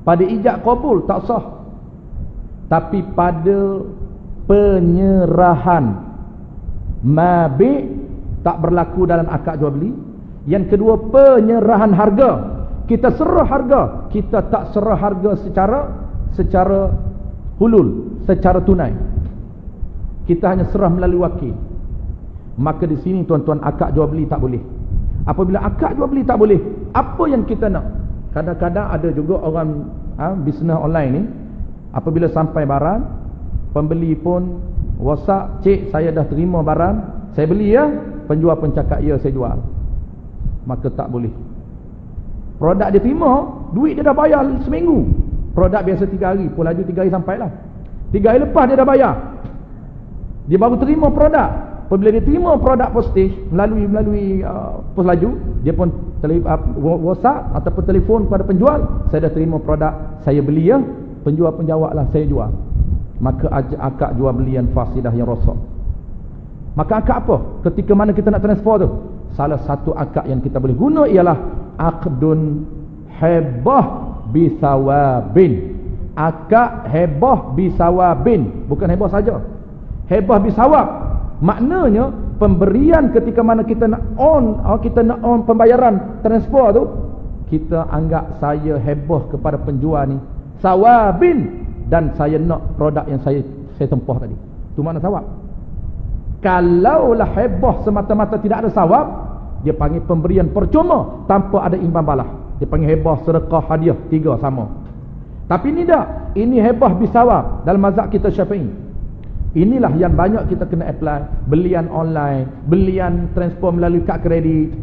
Pada ijab qabul tak sah. Tapi pada penyerahan mabi' tak berlaku dalam akad jual beli. Yang kedua, penyerahan harga. Kita serah harga, kita tak serah harga secara hulul, secara tunai. Kita hanya serah melalui wakil. Maka di sini tuan-tuan, akad jual beli tak boleh. Apabila akad jual beli tak boleh, apa yang kita nak? Kadang-kadang ada juga orang bisnes online ni, apabila sampai barang, pembeli pun WhatsApp, cik saya dah terima barang, saya beli ya. Penjual pun cakap ya saya jual. Maka tak boleh. Produk dia terima, duit dia dah bayar seminggu. Produk biasa 3 hari, pun laju 3 hari sampailah. 3 hari lepas dia dah bayar. Dia baru terima produk. Apabila dia terima produk postage melalui pos laju, dia pun WhatsApp ataupun telefon kepada penjual, saya dah terima produk, saya beli ya. Penjual pun jawablah saya jual. Maka akad jual beli yang fasidah, yang rosak. Maka akad apa? Ketika mana kita nak transfer tu, salah satu akad yang kita boleh guna ialah aqdun hebah bisawabin. Akad hebah bisawabin, bukan hebah saja. Hebah bisawab maknanya pemberian ketika mana kita nak on pembayaran transfer tu, kita anggap saya hebah kepada penjual ni sawabin, dan saya nak produk yang saya tempah tadi. Tu makna sawab. Kalaulah hebah semata-mata tidak ada sawab, dia panggil pemberian percuma tanpa ada imbang balas. Dia panggil hebah sedekah hadiah, 3 sama. Tapi ini tak, ini hebah bisawab dalam mazhab kita Syafi'i. Inilah yang banyak kita kena apply. Belian online, belian transfer melalui kad kredit.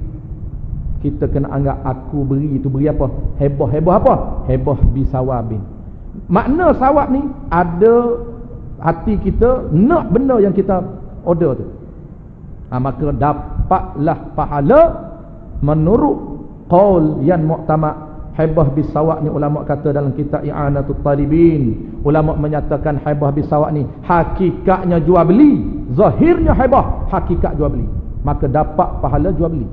Kita kena anggap aku beri itu beri apa? Hebah apa? Hebah bisawabin. Makna sawab ni, ada hati kita nak benda yang kita order tu. Maka dapatlah pahala menurut qaul yang mu'tamad. Hebah bisawab ni ulama kata dalam kitab I'anatul Talibin, ulama menyatakan hebah bisawab ni hakikatnya jual beli, zahirnya hebah, hakikat jual beli. Maka dapat pahala jual beli.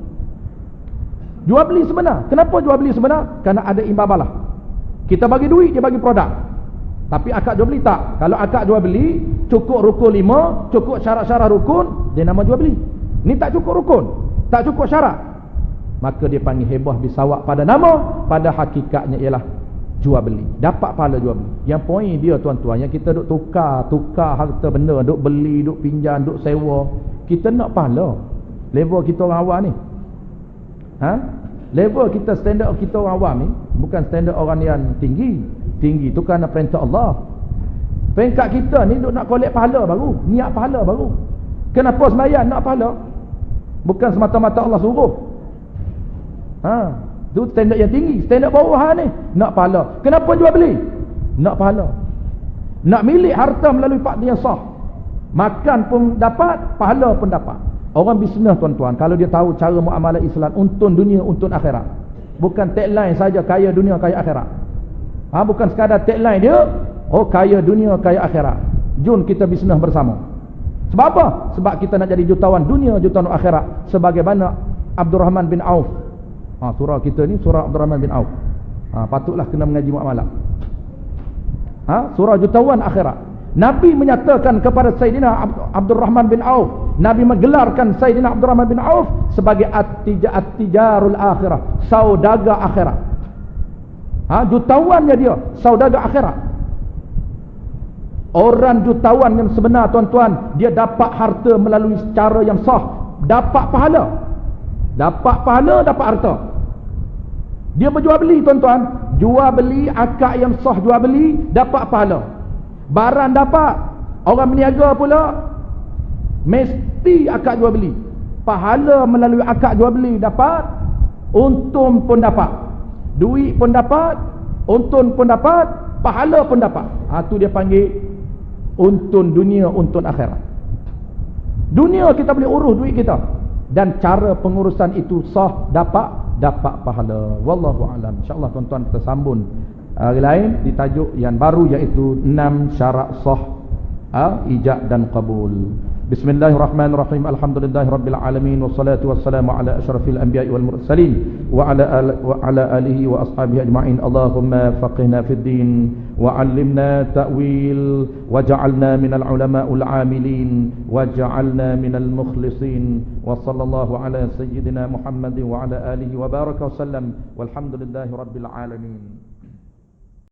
Jual beli sebenar. Kenapa jual beli sebenar? Kerana ada imbang balas. Kita bagi duit, dia bagi produk. Tapi akad jual beli tak. Kalau akad jual beli cukup rukun 5, cukup syarat-syarat rukun, dia nama jual beli. Ni tak cukup rukun, tak cukup syarat, maka dia panggil hebah bisawab pada nama, pada hakikatnya ialah jual beli. Dapat pahala jual beli. Yang poin dia tuan-tuan, yang kita duk tukar harta benda, duk beli, duk pinjam, duk sewa, kita nak pahala. Level kita orang awam ni, level kita, standard kita orang awam ni bukan standard orang yang tinggi. Tinggi tu kerana perintah Allah. Peringkat kita ni duk nak collect pahala baru, niat pahala baru. Kenapa sembahyang nak pahala? Bukan semata-mata Allah suruh. Tu standard yang tinggi. Standard bawah ni nak pahala. Kenapa jual beli? Nak pahala. Nak milik harta melalui fakta yang sah. Makan pun dapat, pahala pun dapat. Orang bisnes tuan-tuan, kalau dia tahu cara muamalah Islam, untun dunia, untun akhirat. Bukan tagline saja kaya dunia, kaya akhirat. Bukan sekadar tagline dia, kaya dunia, kaya akhirat. Jom kita bisnes bersama. Sebab apa? Sebab kita nak jadi jutawan dunia, jutawan akhirat. Sebagaimana Abdurrahman bin Auf. Surah kita ni surah Abdurrahman bin Auf. Patutlah kena mengaji muamalah. Surah jutawan akhirat. Nabi menyatakan kepada Sayyidina Abdurrahman bin Auf, Nabi menggelarkan Sayyidina Abdurrahman bin Auf sebagai at-tijarul akhirah, saudagar akhirat. Jutawannya dia saudagar akhirat. Orang jutawan yang sebenar tuan-tuan, dia dapat harta melalui cara yang sah, dapat pahala. Dapat pahala, dapat harta. Dia berjual beli tuan-tuan, jual beli akad yang sah, jual beli dapat pahala. Barang dapat, orang berniaga pula mesti akad jual beli. Pahala melalui akad jual beli dapat, untung pun dapat. Duit pun dapat, untung pun dapat, pahala pun dapat. Tu dia panggil untun dunia, untun akhirat. Dunia kita boleh urus duit kita, dan cara pengurusan itu sah, dapat pahala. Wallahu a'lam. InsyaAllah tuan-tuan kita sambung hari lain di tajuk yang baru, iaitu 6 syarat sah ijab dan qabul. Bismillahirrahmanirrahim. Alhamdulillahirabbil alamin wassalatu wassalamu ala asyrafil anbiya'i wal mursalin wa ala alihi wa ashabihi ajma'in. Allahumma faqihna fid din wa 'allimna ta'wil waj'alna minal ulama'il 'amilin waj'alna minal mukhlisin. Wa sallallahu ala sayyidina Muhammadin wa ala alihi wa baraka wa sallam. Walhamdulillahirabbil alamin.